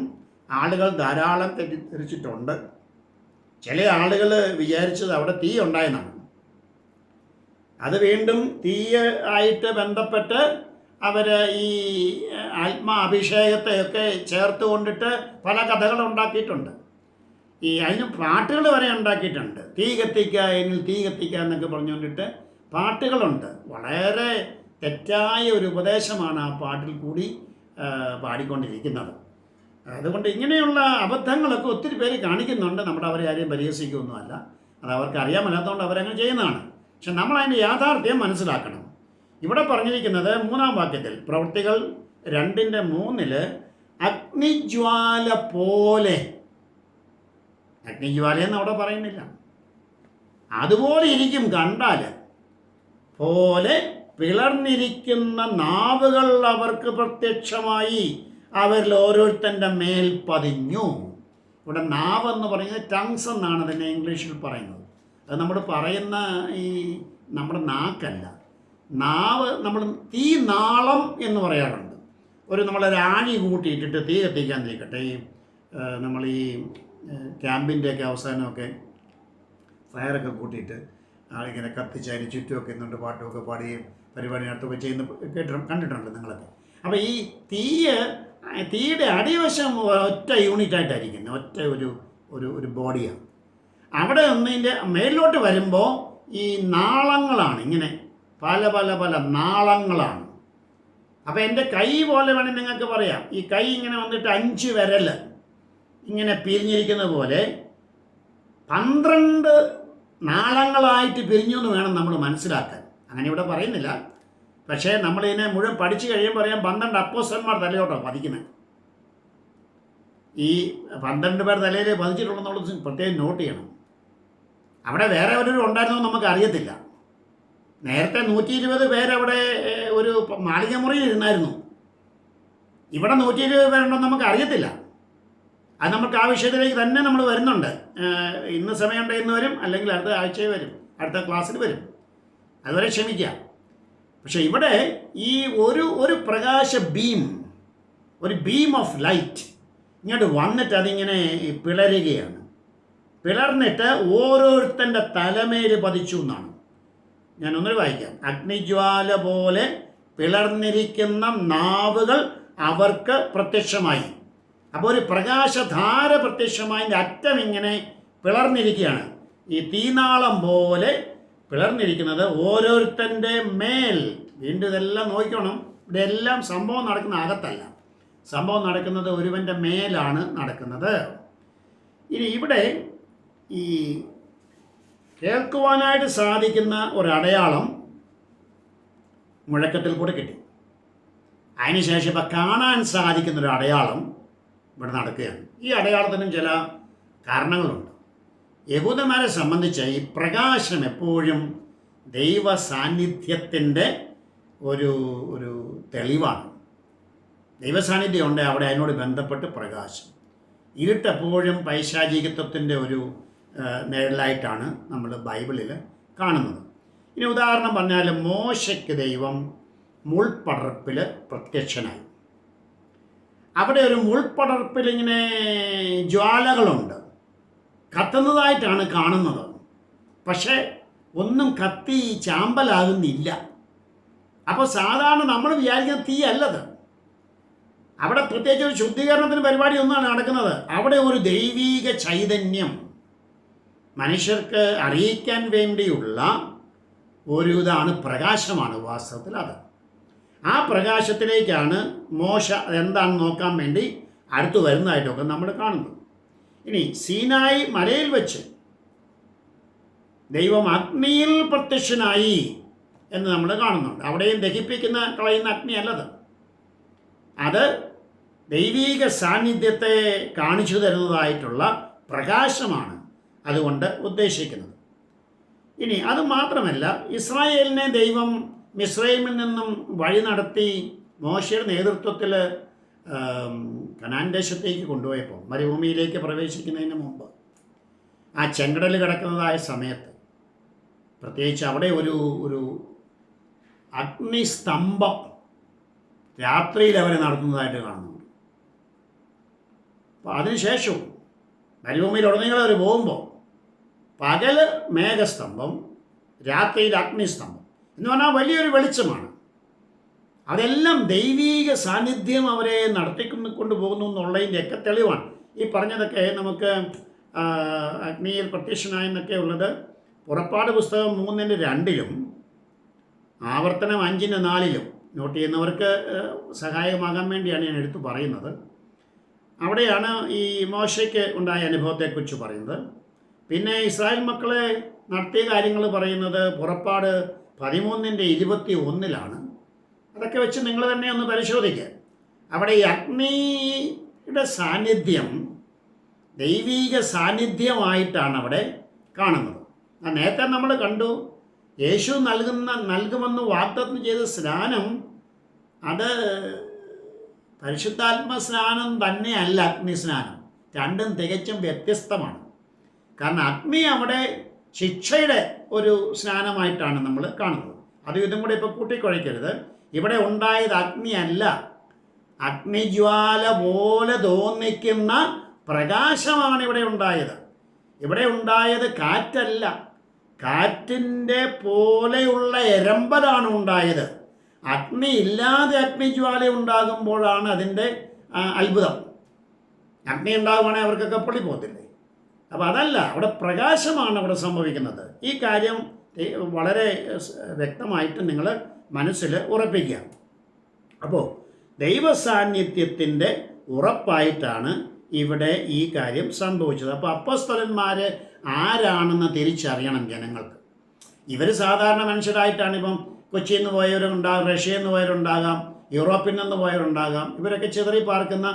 ആളുകൾ ധാരാളം തെറ്റിദ്ധരിച്ചിട്ടുണ്ട്. ചില ആളുകൾ വിചാരിച്ചത് അവിടെ തീ ഉണ്ടായെന്നാണ്. അത് വീണ്ടും തീ ആയിട്ട് ബന്ധപ്പെട്ട് അവർ ഈ ആത്മാഭിഷേകത്തെയൊക്കെ ചേർത്ത് കൊണ്ടിട്ട് പല കഥകൾ ഉണ്ടാക്കിയിട്ടുണ്ട്. അതിന് പാട്ടുകൾ വരെ ഉണ്ടാക്കിയിട്ടുണ്ട്. തീ കത്തിക്കുക എന്നിൽ തീ കത്തിക്കുക എന്നൊക്കെ പറഞ്ഞുകൊണ്ടിട്ട് പാട്ടുകളുണ്ട്. വളരെ തെറ്റായ ഒരു ഉപദേശമാണ് ആ പാട്ടിൽ കൂടി പാടിക്കൊണ്ടിരിക്കുന്നത്. അതുകൊണ്ട് ഇങ്ങനെയുള്ള അബദ്ധങ്ങളൊക്കെ ഒത്തിരി പേര് കാണിക്കുന്നുണ്ട്. നമ്മുടെ അവരെ ആരെയും പരിഹസിക്കുകയൊന്നുമല്ല, അത് അവർക്ക് അറിയാൻ മേലാത്തതുകൊണ്ട് അവരങ്ങനെ ചെയ്യുന്നതാണ്. പക്ഷെ നമ്മൾ അതിൻ്റെ യാഥാർത്ഥ്യം മനസ്സിലാക്കണം. ഇവിടെ പറഞ്ഞിരിക്കുന്നത് 3-ാം വാക്യത്തിൽ, പ്രവൃത്തികൾ 2:3 അഗ്നിജ്വാല പോലെ, അഗ്നിജ്വാലയെന്ന് അവിടെ പറയുന്നില്ല, അതുപോലെ ഇരിക്കും കണ്ടാൽ, പോലെ പിളർന്നിരിക്കുന്ന നാവുകൾ അവർക്ക് പ്രത്യക്ഷമായി അവരിൽ ഓരോരുത്തൻ്റെ മേൽ പതിഞ്ഞു. ഇവിടെ നാവ് എന്ന് പറയുന്നത് ടങ്സ് എന്നാണ് അതിനെ ഇംഗ്ലീഷിൽ പറയുന്നത്. അത് നമ്മൾ പറയുന്ന ഈ നമ്മുടെ നാക്കല്ല. നാവ് നമ്മൾ തീ നാളം എന്ന് പറയാറുണ്ട്. നമ്മളൊരു ആണി കൂട്ടിയിട്ടിട്ട് തീ കത്തിക്കാൻ നിൽക്കട്ടെ, നമ്മൾ ഈ ക്യാമ്പിൻ്റെയൊക്കെ അവസാനമൊക്കെ ഫയറൊക്കെ കൂട്ടിയിട്ട് ആളിങ്ങനെ കത്തിച്ചതിന് ചുറ്റുമൊക്കെ നിന്നുകൊണ്ട് പാട്ടുമൊക്കെ പാടുകയും പരിപാടി നടത്തുകയൊക്കെ ചെയ്യുന്ന കണ്ടിട്ടുണ്ട് നിങ്ങളൊക്കെ. അപ്പോൾ ഈ തീയുടെ അടിവശം ഒറ്റ യൂണിറ്റായിട്ടായിരിക്കുന്നത്, ഒറ്റ ഒരു ബോഡിയാണ്. അവിടെ ഒന്നിൻ്റെ മേലോട്ട് വരുമ്പോൾ ഈ നാളങ്ങളാണ്, ഇങ്ങനെ പല പല പല നാളങ്ങളാണ്. അപ്പോൾ എൻ്റെ കൈ പോലെ വേണമെങ്കിൽ നിങ്ങൾക്ക് പറയാം. ഈ കൈ ഇങ്ങനെ വന്നിട്ട് 5 വിരൽ ഇങ്ങനെ പിരിഞ്ഞിരിക്കുന്ന പോലെ 12 നാളങ്ങളായിട്ട് പിരിഞ്ഞു എന്ന് വേണം നമ്മൾ മനസ്സിലാക്കാൻ. അങ്ങനെ ഇവിടെ പറയുന്നില്ല. പക്ഷേ നമ്മളിതിനെ മുഴുവൻ പഠിച്ചു കഴിയുമ്പോൾ പറയാം 12 അപ്പോസ്തലന്മാർ തലയോട്ടോ പതിക്കുന്നത്. ഈ 12 പേർ തലയിൽ പതിച്ചിട്ടുണ്ടെന്നുള്ളത് പ്രത്യേകം നോട്ട് ചെയ്യണം. അവിടെ വേറെ ഒരു ഉണ്ടായിരുന്നോ നമുക്ക് അറിയത്തില്ല. നേരത്തെ 120 പേരവിടെ ഒരു മാളികമുറിയിൽ ഇരുന്നായിരുന്നു. ഇവിടെ 120 പേരുണ്ടോ നമുക്ക് അറിയത്തില്ല. അത് നമുക്ക് ആ വിഷയത്തിലേക്ക് തന്നെ നമ്മൾ വരുന്നുണ്ട്. ഇന്ന് സമയമുണ്ട് ഇന്ന് വരും, അല്ലെങ്കിൽ അടുത്ത ആഴ്ചയിൽ വരും, അടുത്ത ക്ലാസ്സിൽ വരും. അതുവരെ ക്ഷമിക്കുക. പക്ഷെ ഇവിടെ ഈ ഒരു പ്രകാശ ബീം, ഒരു ബീം ഓഫ് ലൈറ്റ് ഇങ്ങോട്ട് വന്നിട്ട് അതിങ്ങനെ പിളരുകയാണ്. പിളർന്നിട്ട് ഓരോരുത്തൻ്റെ തലമേല് പതിച്ചു എന്നാണ്. ഞാൻ ഒന്നുകൂടി വായിക്കാം. അഗ്നിജ്വാല പോലെ പിളർന്നിരിക്കുന്ന നാവുകൾ അവർക്ക് പ്രത്യക്ഷമായി. അപ്പോൾ ഒരു പ്രകാശധാര പ്രത്യക്ഷമായി അറ്റം ഇങ്ങനെ പിളർന്നിരിക്കുകയാണ്. ഈ തീനാളം പോലെ പിളർന്നിരിക്കുന്നത് ഓരോരുത്തൻ്റെ മേൽ. വീണ്ടും ഇതെല്ലാം നോക്കണം. ഇവിടെ എല്ലാം സംഭവം നടക്കുന്ന അകത്തല്ല, സംഭവം നടക്കുന്നത് ഒരുവൻ്റെ മേലാണ് നടക്കുന്നത്. ഇനി ഇവിടെ ഈ കേൾക്കുവാനായിട്ട് സാധിക്കുന്ന ഒരടയാളം മുഴക്കത്തിൽ കൂടെ കിട്ടി. അതിനുശേഷം ഇപ്പം കാണാൻ സാധിക്കുന്നൊരു അടയാളം ഇവിടെ നടക്കുകയാണ്. ഈ അടയാളത്തിനും ചില കാരണങ്ങളുണ്ട്. യഹൂദന്മാരെ സംബന്ധിച്ച് ഈ പ്രകാശം എപ്പോഴും ദൈവ സാന്നിധ്യത്തിൻ്റെ ഒരു തെളിവാണ്. ദൈവസാന്നിധ്യം ഉണ്ട് അവിടെ, അതിനോട് ബന്ധപ്പെട്ട് പ്രകാശം. ഇരുട്ടെപ്പോഴും പൈശാചികത്വത്തിൻ്റെ ഒരു നിഴലായിട്ടാണ് നമ്മൾ ബൈബിളിൽ കാണുന്നത്. ഇനി ഉദാഹരണം പറഞ്ഞാൽ, മോശയ്ക്ക് ദൈവം മുൾപടർപ്പിൽ പ്രത്യക്ഷനായി. അവിടെ ഒരു മുൾപടർപ്പിൽ ഇങ്ങനെ ജ്വാലകളുണ്ട്, കത്തുന്നതായിട്ടാണ് കാണുന്നത്. പക്ഷേ ഒന്നും കത്തി ചാമ്പലാകുന്നില്ല. അപ്പോൾ സാധാരണ നമ്മൾ വിചാരിക്കുന്ന തീ അല്ലത്. അവിടെ പ്രത്യേകിച്ച് ഒരു ശുദ്ധീകരണത്തിന് പരിപാടി ഒന്നാണ് നടക്കുന്നത്. അവിടെ ഒരു ദൈവീക ചൈതന്യം മനുഷ്യർക്ക് അറിയിക്കാൻ വേണ്ടിയുള്ള ഒരു ഇതാണ്, പ്രകാശമാണ് വാസ്തവത്തിൽ അത്. ആ പ്രകാശത്തിലേക്കാണ് മോശ എന്താണെന്ന് നോക്കാൻ വേണ്ടി അടുത്ത് വരുന്നതായിട്ടൊക്കെ നമ്മൾ കാണുന്നത്. ഇനി സീനായി മലയിൽ വെച്ച് ദൈവം അഗ്നിയിൽ പ്രത്യക്ഷനായി എന്ന് നമ്മൾ കാണുന്നുണ്ട്. അവിടെയും ദഹിപ്പിക്കുന്ന കളയുന്ന അഗ്നി അല്ലത്, അത് ദൈവീക സാന്നിധ്യത്തെ കാണിച്ചു തരുന്നതായിട്ടുള്ള പ്രകാശമാണ്. അതുകൊണ്ട് ഉദ്ദേശിക്കുന്നത്. ഇനി അത് മാത്രമല്ല, ഇസ്രായേലിനെ ദൈവം മിസ്രൈമിൽ നിന്നും വഴി നടത്തി മോശയുടെ നേതൃത്വത്തിൽ കനാൻ ദേശത്തേക്ക് കൊണ്ടുപോയപ്പോൾ, മരുഭൂമിയിലേക്ക് പ്രവേശിക്കുന്നതിന് മുമ്പ്, ആ ചെങ്കടൽ കിടക്കുന്നതായ സമയത്ത് പ്രത്യേകിച്ച് അവിടെ ഒരു അഗ്നിസ്തംഭം രാത്രിയിൽ അവർ നടത്തുന്നതായിട്ട് കാണുന്നുണ്ട്. അപ്പോൾ അതിനുശേഷവും മരുഭൂമിയിൽ ഉടനീളം അവർ പോകുമ്പോൾ പകൽ മേഘസ്തംഭം, രാത്രിയിൽ അഗ്നിസ്തംഭം എന്ന് പറഞ്ഞാൽ വലിയൊരു വെളിച്ചമാണ്. അതെല്ലാം ദൈവീക സാന്നിധ്യം അവരെ നടത്തിക്കൊണ്ട് പോകുന്നു എന്നുള്ളതിൻ്റെയൊക്കെ തെളിവാണ്. ഈ പറഞ്ഞതൊക്കെ നമുക്ക് അഗ്നിയിൽ പ്രത്യക്ഷനായെന്നൊക്കെ ഉള്ളത് പുറപ്പാട് പുസ്തകം 3:2 ആവർത്തനം 5:4 നോട്ട് ചെയ്യുന്നവർക്ക് സഹായകമാകാൻ വേണ്ടിയാണ് ഞാൻ എടുത്തു പറയുന്നത്. അവിടെയാണ് ഈ മോശയ്ക്ക് ഉണ്ടായ അനുഭവത്തെക്കുറിച്ച് പറയുന്നത്. പിന്നെ ഇസ്രായേൽ മക്കളെ നടത്തിയ കാര്യങ്ങൾ പറയുന്നത് പുറപ്പാട് 13:21 അതൊക്കെ വെച്ച് നിങ്ങൾ തന്നെ ഒന്ന് പരിശോധിക്കുക. അവിടെ ഈ അഗ്നിയുടെ സാന്നിധ്യം ദൈവീക സാന്നിധ്യമായിട്ടാണ് അവിടെ കാണുന്നത്. നേരത്തെ നമ്മൾ കണ്ടു, യേശു നൽകുമെന്ന് വാഗ്ദത്തം ചെയ്ത സ്നാനം അത് പരിശുദ്ധാത്മ സ്നാനം തന്നെയല്ല അഗ്നിസ്നാനം. രണ്ടും തികച്ചും വ്യത്യസ്തമാണ്. കാരണം അഗ്നി അവിടെ ശിക്ഷയുടെ ഒരു സ്നാനമായിട്ടാണ് നമ്മൾ കാണുന്നത്. അത് ഇതും കൂടെ ഇപ്പോൾ കൂട്ടിക്കുഴയ്ക്കരുത്. ഇവിടെ ഉണ്ടായത് അഗ്നിയല്ല, അഗ്നിജ്വാല പോലെ തോന്നിക്കുന്ന പ്രകാശമാണ് ഇവിടെ ഉണ്ടായത്. ഇവിടെ ഉണ്ടായത് കാറ്റല്ല, കാറ്റിൻ്റെ പോലെയുള്ള എരമ്പലാണ് ഉണ്ടായത്. അഗ്നി ഇല്ലാതെ അഗ്നിജ്വാല ഉണ്ടാകുമ്പോഴാണ് അതിൻ്റെ അത്ഭുതം. അഗ്നി ഉണ്ടാകുവാണെങ്കിൽ അവർക്കൊക്കെ പൊള്ളി പോകത്തില്ലേ? അപ്പോൾ അതല്ല, അവിടെ പ്രകാശമാണ് അവിടെ സംഭവിക്കുന്നത്. ഈ കാര്യം വളരെ വ്യക്തമായിട്ട് നിങ്ങൾ മനസ്സിൽ ഉറപ്പിക്കുക. അപ്പോൾ ദൈവസാന്നിധ്യത്തിൻ്റെ ഉറപ്പായിട്ടാണ് ഇവിടെ ഈ കാര്യം സംഭവിച്ചത്. അപ്പോൾ അപ്പോസ്തലന്മാർ ആരാണെന്ന് തിരിച്ചറിയണം ജനങ്ങൾക്ക്. ഇവർ സാധാരണ മനുഷ്യരായിട്ടാണ്. ഇപ്പം കൊച്ചിയിൽ നിന്ന് പോയവരുണ്ടാകാം, റഷ്യയിൽ നിന്ന് പോയവരുണ്ടാകാം, യൂറോപ്പിൽ നിന്ന് പോയവരുണ്ടാകാം. ഇവരൊക്കെ ചിതറി പാർക്കുന്ന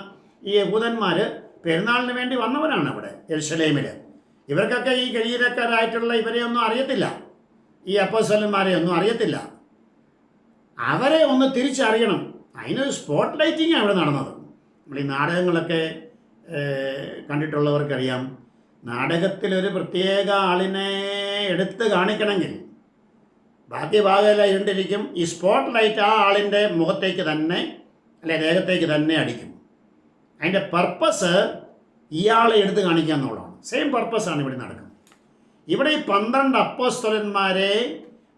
ഈ യഹൂദന്മാർ പെരുന്നാളിന് വേണ്ടി വന്നവരാണ് അവിടെ യെരുശലേമിൽ. ഇവർക്കൊക്കെ ഈ ഗലീലക്കാരായിട്ടുള്ള ഇവരെയൊന്നും അറിയത്തില്ല, ഈ അപ്പോസ്തലന്മാരെ ഒന്നും അറിയത്തില്ല. അവരെ ഒന്ന് തിരിച്ചറിയണം. അതിനൊരു സ്പോട്ട് ലൈറ്റിംഗ് അവിടെ നടന്നത്. നമ്മൾ ഈ നാടകങ്ങളൊക്കെ കണ്ടിട്ടുള്ളവർക്കറിയാം, നാടകത്തിലൊരു പ്രത്യേക ആളിനെ എടുത്ത് കാണിക്കണമെങ്കിൽ ബാക്കി ഭാഗമെല്ലാം ഇരുണ്ടിരിക്കും. ഈ സ്പോട്ട് ലൈറ്റ് ആ ആളിൻ്റെ മുഖത്തേക്ക് തന്നെ അല്ലെ ദേഹത്തേക്ക് തന്നെ അടിക്കും. അതിൻ്റെ പർപ്പസ് ഇയാളെ എടുത്ത് കാണിക്കുക എന്നുള്ളതാണ്. സെയിം പർപ്പസാണ് ഇവിടെ നടക്കുന്നത്. ഇവിടെ ഈ 12 അപ്പോസ്തലന്മാരെ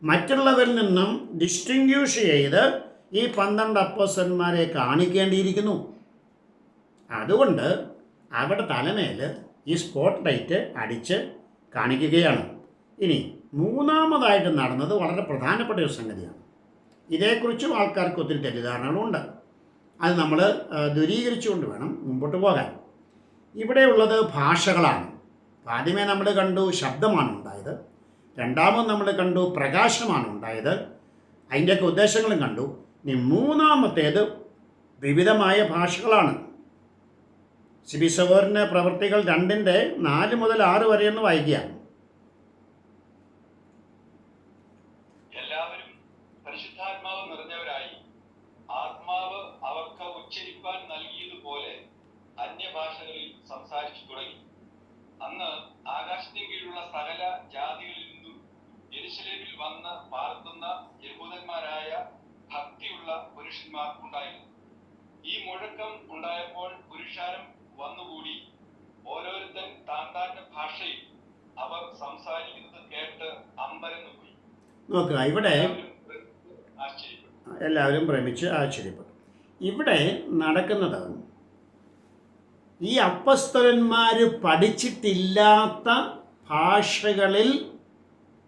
മറ്റുള്ളവരിൽ നിന്നും ഡിസ്റ്റിങ്ക്യൂഷ് ചെയ്ത് ഈ 12 അപ്പോസ്തലന്മാരെ കാണിക്കേണ്ടിയിരിക്കുന്നു. അതുകൊണ്ട് അവിടെ തലമേൽ ഈ സ്പോട്ട് ലൈറ്റ് അടിച്ച് കാണിക്കുകയാണ്. ഇനി മൂന്നാമതായിട്ട് നടന്നത് വളരെ പ്രധാനപ്പെട്ട ഒരു സംഗതിയാണ്. ഇതേക്കുറിച്ചും ആൾക്കാർക്ക് ഒത്തിരി തെറ്റിദ്ധാരണകളുണ്ട്. അത് നമ്മൾ ദൂരീകരിച്ചുകൊണ്ട് വേണം മുമ്പോട്ട് പോകാൻ. ഇവിടെയുള്ളത് ഭാഷകളാണ്. ആദ്യമേ നമ്മൾ കണ്ടു ശബ്ദമാണ് ഉണ്ടായത്, രണ്ടാമത് നമ്മൾ കണ്ടു പ്രകാശമാണ് ഉണ്ടായത്. അതിൻ്റെയൊക്കെ ഉദ്ദേശങ്ങളും കണ്ടു. ഇനി മൂന്നാമത്തേത് വിവിധമായ ഭാഷകളാണ്. സിബി സഹോദരൻ്റെ പ്രവൃത്തികൾ 2:4 മുതൽ 6 വരെ എന്ന് വായിക്കുക. എല്ലാവരും പരിശുദ്ധാത്മാവ് നിറഞ്ഞവരായി ആത്മാവ് അവർക്ക് ഉച്ചരിപ്പാൻ നൽകിയതുപോലെ അന്യഭാഷകളിൽ സംസാരിച്ചു തുടങ്ങി. അന്ന് ആകാശത്തിന് കീഴിലുള്ള സകല ജാതികളിൽ നിന്നും യെരുശലേമിൽ വന്ന് പാർക്കുന്ന യഹൂദന്മാരായ ഭക്തിയുള്ള പുരുഷന്മാർ ഉണ്ടായിരുന്നു. ഈ മുഴക്കം ഉണ്ടായപ്പോൾ പുരുഷാരം വന്നുകൂടി ഓരോരുത്തൻ താന്താന്റെ ഭാഷയിൽ അവർ സംസാരിക്കുന്നത് കേട്ട് അമ്പരന്നു പോയി. നോക്കുക, ഇവിടെ ആശ്ചര്യപ്പെട്ടു. എല്ലാവരും ഭ്രമിച്ച് ആശ്ചര്യപ്പെട്ടു. ഇവിടെ നടക്കുന്നത് ഈ അപ്പസ്തലന്മാർ പഠിച്ചിട്ടില്ലാത്ത ഭാഷകളിൽ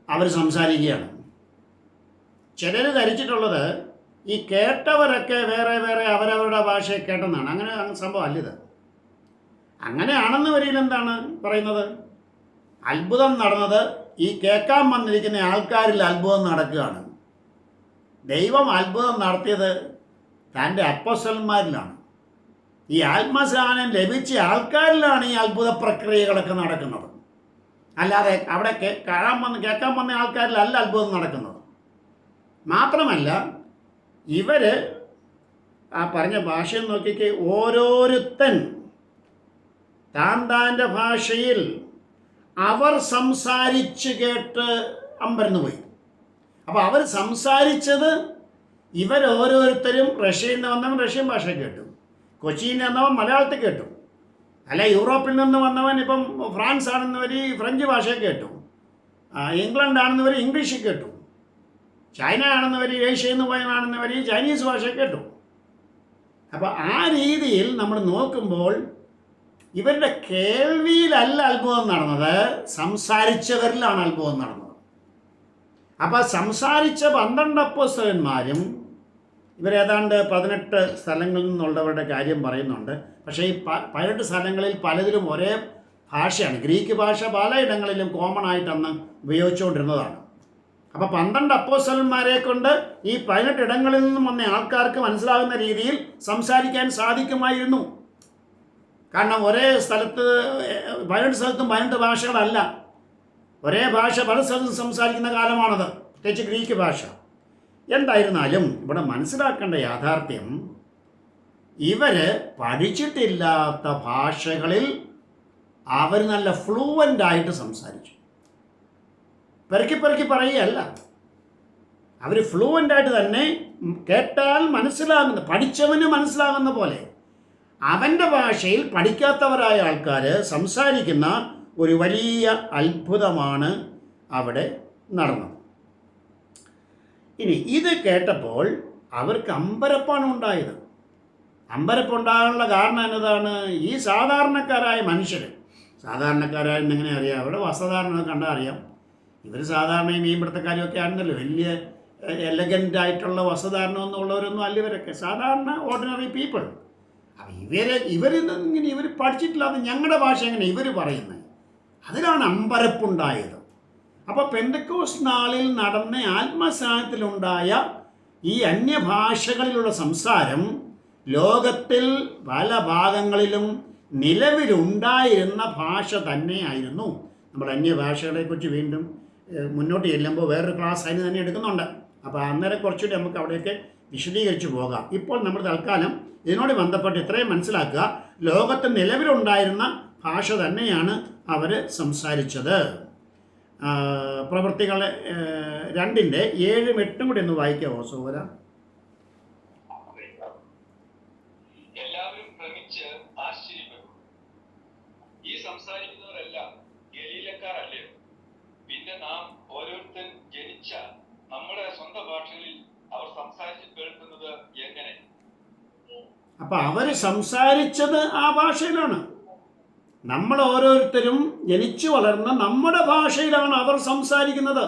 അവർ സംസാരിക്കുകയാണ്. ചിലർ ധരിച്ചിട്ടുള്ളത് ഈ കേട്ടവരൊക്കെ വേറെ വേറെ അവരവരുടെ ഭാഷയെ കേട്ടെന്നാണ്. അങ്ങനെ സംഭവം അല്ലിത്. അങ്ങനെയാണെന്ന് വരിയിൽ എന്താണ് പറയുന്നത്? അത്ഭുതം നടന്നത് ഈ കേൾക്കാൻ വന്നിരിക്കുന്ന ആൾക്കാരിൽ അത്ഭുതം നടക്കുകയാണ്. ദൈവം അത്ഭുതം നടത്തിയത് തൻ്റെ അപ്പോസ്തലന്മാരിലാണ്. ഈ ആത്മസ്നാനം ലഭിച്ച ആൾക്കാരിലാണ് ഈ അത്ഭുത പ്രക്രിയകളൊക്കെ നടക്കുന്നത്. അല്ലാതെ അവിടെ കേൾക്കാൻ വന്ന ആൾക്കാരിലല്ല അത്ഭുതം നടക്കുന്നത്. മാത്രമല്ല ഇവർ ആ പറഞ്ഞ ഭാഷയും നോക്കിക്ക് ഓരോരുത്തൻ താൻ്റെ ഭാഷയിൽ അവർ സംസാരിച്ച് കേട്ട് അമ്പരന്ന് പോയി. അപ്പോൾ അവർ സംസാരിച്ചത് ഇവരോരോരുത്തരും റഷ്യയിൽ നിന്ന് വന്നവൻ റഷ്യൻ ഭാഷ കേട്ടു, കൊച്ചിയിൽ നിന്ന് വന്നവൻ മലയാളത്തിൽ കേട്ടു, അല്ല യൂറോപ്പിൽ നിന്ന് വന്നവൻ ഇപ്പം ഫ്രാൻസ് ആണെന്നവർ ഫ്രഞ്ച് ഭാഷ കേട്ടു, ഇംഗ്ലണ്ട് ആണെന്നവർ ഇംഗ്ലീഷ് കേട്ടു, ചൈന ആണെന്നവർ ഏഷ്യയിൽ നിന്ന് പോയവനാണെന്നവർ ചൈനീസ് ഭാഷ കേട്ടു. അപ്പോൾ ആ രീതിയിൽ നമ്മൾ നോക്കുമ്പോൾ ഇവരുടെ കേൾവിയിലല്ല അത്ഭുതം നടന്നത്, സംസാരിച്ചവരിലാണ് അത്ഭുതം നടന്നത്. അപ്പോൾ സംസാരിച്ച 12 അപ്പോസ്തലന്മാരും ഇവരേതാണ്ട് 18 സ്ഥലങ്ങളിൽ നിന്നുള്ളവരുടെ കാര്യം പറയുന്നുണ്ട്. പക്ഷേ ഈ 18 സ്ഥലങ്ങളിൽ പലതിലും ഒരേ ഭാഷയാണ്. ഗ്രീക്ക് ഭാഷ പലയിടങ്ങളിലും കോമൺ ആയിട്ടന്ന് ഉപയോഗിച്ചുകൊണ്ടിരുന്നതാണ്. അപ്പോൾ 12 അപ്പോസ്തലന്മാരെ കൊണ്ട് ഈ 18 ഇടങ്ങളിൽ നിന്നും വന്ന ആൾക്കാർക്ക് മനസ്സിലാകുന്ന രീതിയിൽ സംസാരിക്കാൻ സാധിക്കുമായിരുന്നു. കാരണം ഒരേ സ്ഥലത്ത് 18 സ്ഥലത്തും 18 ഭാഷകളല്ല, ഒരേ ഭാഷ പല സ്ഥലത്തും സംസാരിക്കുന്ന കാലമാണത്, പ്രത്യേകിച്ച് ഗ്രീക്ക് ഭാഷ. എന്തായിരുന്നാലും ഇവിടെ മനസ്സിലാക്കേണ്ട യാഥാർത്ഥ്യം, ഇവർ പഠിച്ചിട്ടില്ലാത്ത ഭാഷകളിൽ അവർ നല്ല ഫ്ലൂവൻ്റായിട്ട് സംസാരിച്ചു. പെറുക്കി പറയുകയല്ല, അവർ ഫ്ലൂവൻ്റായിട്ട് തന്നെ കേട്ടാൽ മനസ്സിലാകുന്ന, പഠിച്ചവന് മനസ്സിലാകുന്ന പോലെ അവൻ്റെ ഭാഷയിൽ പഠിക്കാത്തവരായ ആൾക്കാർ സംസാരിക്കുന്ന ഒരു വലിയ അത്ഭുതമാണ് അവിടെ നടന്നത്. ഇനി ഇത് കേട്ടപ്പോൾ അവർക്ക് അമ്പരപ്പാണ് ഉണ്ടായത്. അമ്പരപ്പുണ്ടാകാനുള്ള കാരണം എന്നതാണ്? ഈ സാധാരണക്കാരായ മനുഷ്യർ, സാധാരണക്കാരായെന്ന് എങ്ങനെ അറിയാം? അവിടെ വസ്ത്രധാരണം കണ്ടാൽ അറിയാം. ഇവർ സാധാരണ ഈ മീൻപിടുത്തക്കാരൊക്കെ ആണെന്നല്ലോ, വലിയ എലഗൻ്റ് ആയിട്ടുള്ള വസ്ത്രധാരണമൊന്നും ഉള്ളവരൊന്നും അല്ല ഇവരൊക്കെ, സാധാരണ ഓർഡിനറി പീപ്പിൾ. അപ്പം ഇവർ പഠിച്ചിട്ടില്ലാതെ ഞങ്ങളുടെ ഭാഷ എങ്ങനെ ഇവർ പറയുന്നത്? അതിലാണ് അമ്പരപ്പുണ്ടായത്. അപ്പോൾ പെന്തക്കോസ്ത് നാളിൽ നടന്ന ആത്മസ്നാനത്തിലുണ്ടായ ഈ അന്യഭാഷകളിലുള്ള സംസാരം ലോകത്തിൽ പല ഭാഗങ്ങളിലും നിലവിലുണ്ടായിരുന്ന ഭാഷ തന്നെയായിരുന്നു. നമ്മൾ അന്യഭാഷകളെക്കുറിച്ച് വീണ്ടും മുന്നോട്ട് ചെല്ലുമ്പോൾ വേറൊരു ക്ലാസ് അതിന് തന്നെ എടുക്കുന്നുണ്ട്. അപ്പോൾ അന്നേരം കുറച്ചുകൂടി നമുക്ക് അവിടെയൊക്കെ വിശദീകരിച്ച് പോകാം. ഇപ്പോൾ നമ്മൾ തൽക്കാലം ഇതിനോട് ബന്ധപ്പെട്ട് ഇത്രയും മനസ്സിലാക്കുക, ലോകത്ത് നിലവിലുണ്ടായിരുന്ന ഭാഷ തന്നെയാണ് അവർ സംസാരിച്ചത്. പ്രവൃത്തികൾ 2:7-8 കൂടി ഒന്ന് വായിക്കാമോ സഹോദര? എല്ലാവരും ഭ്രമിച്ച് ആശ്ചര്യപ്പെട്ടു. ഈ സംസാരിക്കുന്നവരെല്ലാം ഗലീലക്കാരല്ലയോ? പിന്നെ നാം ഓരോരുത്തൻ ജനിച്ച നമ്മുടെ സ്വന്തം ഭാഷകളിൽ അവർ സംസാരിച്ച് കേൾക്കുന്നത് എങ്ങനെ? അപ്പം അവർ സംസാരിച്ചത് ആ ഭാഷയിലാണ്. നമ്മൾ ഓരോരുത്തരും ജനിച്ചു വളർന്ന നമ്മുടെ ഭാഷയിലാണ് അവർ സംസാരിക്കുന്നത്.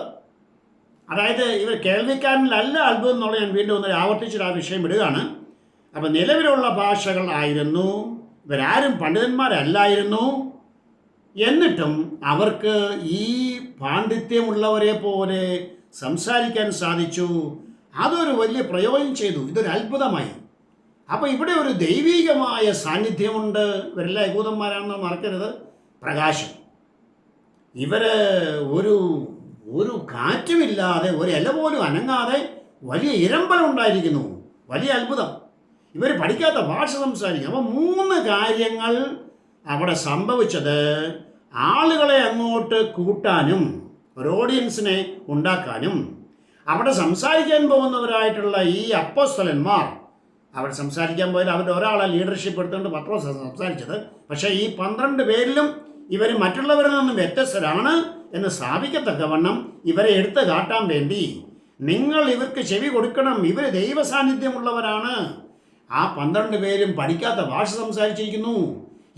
അതായത് ഇവർ കേൾവിക്കാരനിലല്ല അത്ഭുതം എന്നുള്ള ഞാൻ വീണ്ടും ഒന്ന് ആവർത്തിച്ചിട്ട് ആ വിഷയം വിടുകയാണ്. അപ്പം നിലവിലുള്ള ഭാഷകളായിരുന്നു, ഇവരാരും പണ്ഡിതന്മാരല്ലായിരുന്നു. എന്നിട്ടും അവർക്ക് ഈ പാണ്ഡിത്യമുള്ളവരെ പോലെ സംസാരിക്കാൻ സാധിച്ചു. അതൊരു വലിയ പ്രയോജനം ചെയ്തു, ഇതൊരു അത്ഭുതമായി. അപ്പോൾ ഇവിടെ ഒരു ദൈവികമായ സാന്നിധ്യമുണ്ട്. ഇവരെല്ലാം യഹൂദന്മാരാണെന്ന് മറക്കരുത്. പ്രകാശം, ഇവർ ഒരു കാറ്റുമില്ലാതെ, ഒരു ഇല പോലും അനങ്ങാതെ വലിയ ഇരമ്പലുണ്ടായിരിക്കുന്നു. വലിയ അത്ഭുതം. ഇവർ പഠിക്കാത്ത ഭാഷ സംസാരിക്കും. അപ്പോൾ 3 കാര്യങ്ങൾ അവിടെ സംഭവിച്ചത്. ആളുകളെ അങ്ങോട്ട് കൂട്ടാനും ഒരു ഓഡിയൻസിനെ ഉണ്ടാക്കാനും, അവിടെ സംസാരിക്കാൻ പോകുന്നവരായിട്ടുള്ള ഈ അപ്പോസ്തലന്മാർ അവിടെ സംസാരിക്കാൻ പോയാൽ അവരുടെ ഒരാളെ ലീഡർഷിപ്പ് എടുത്തുകൊണ്ട് പത്രോസ് സംസാരിച്ചത്. പക്ഷേ ഈ 12 പേരിലും ഇവർ മറ്റുള്ളവരിൽ നിന്നും വ്യത്യസ്തരാണ് എന്ന് സ്ഥാപിക്കത്തക്കവണ്ണം ഇവരെ എടുത്തു കാട്ടാൻ വേണ്ടി നിങ്ങൾ ഇവർക്ക് ചെവി കൊടുക്കണം, ഇവർ ദൈവ സാന്നിധ്യമുള്ളവരാണ്. ആ 12 പേരും പഠിക്കാത്ത ഭാഷ സംസാരിച്ചിരിക്കുന്നു.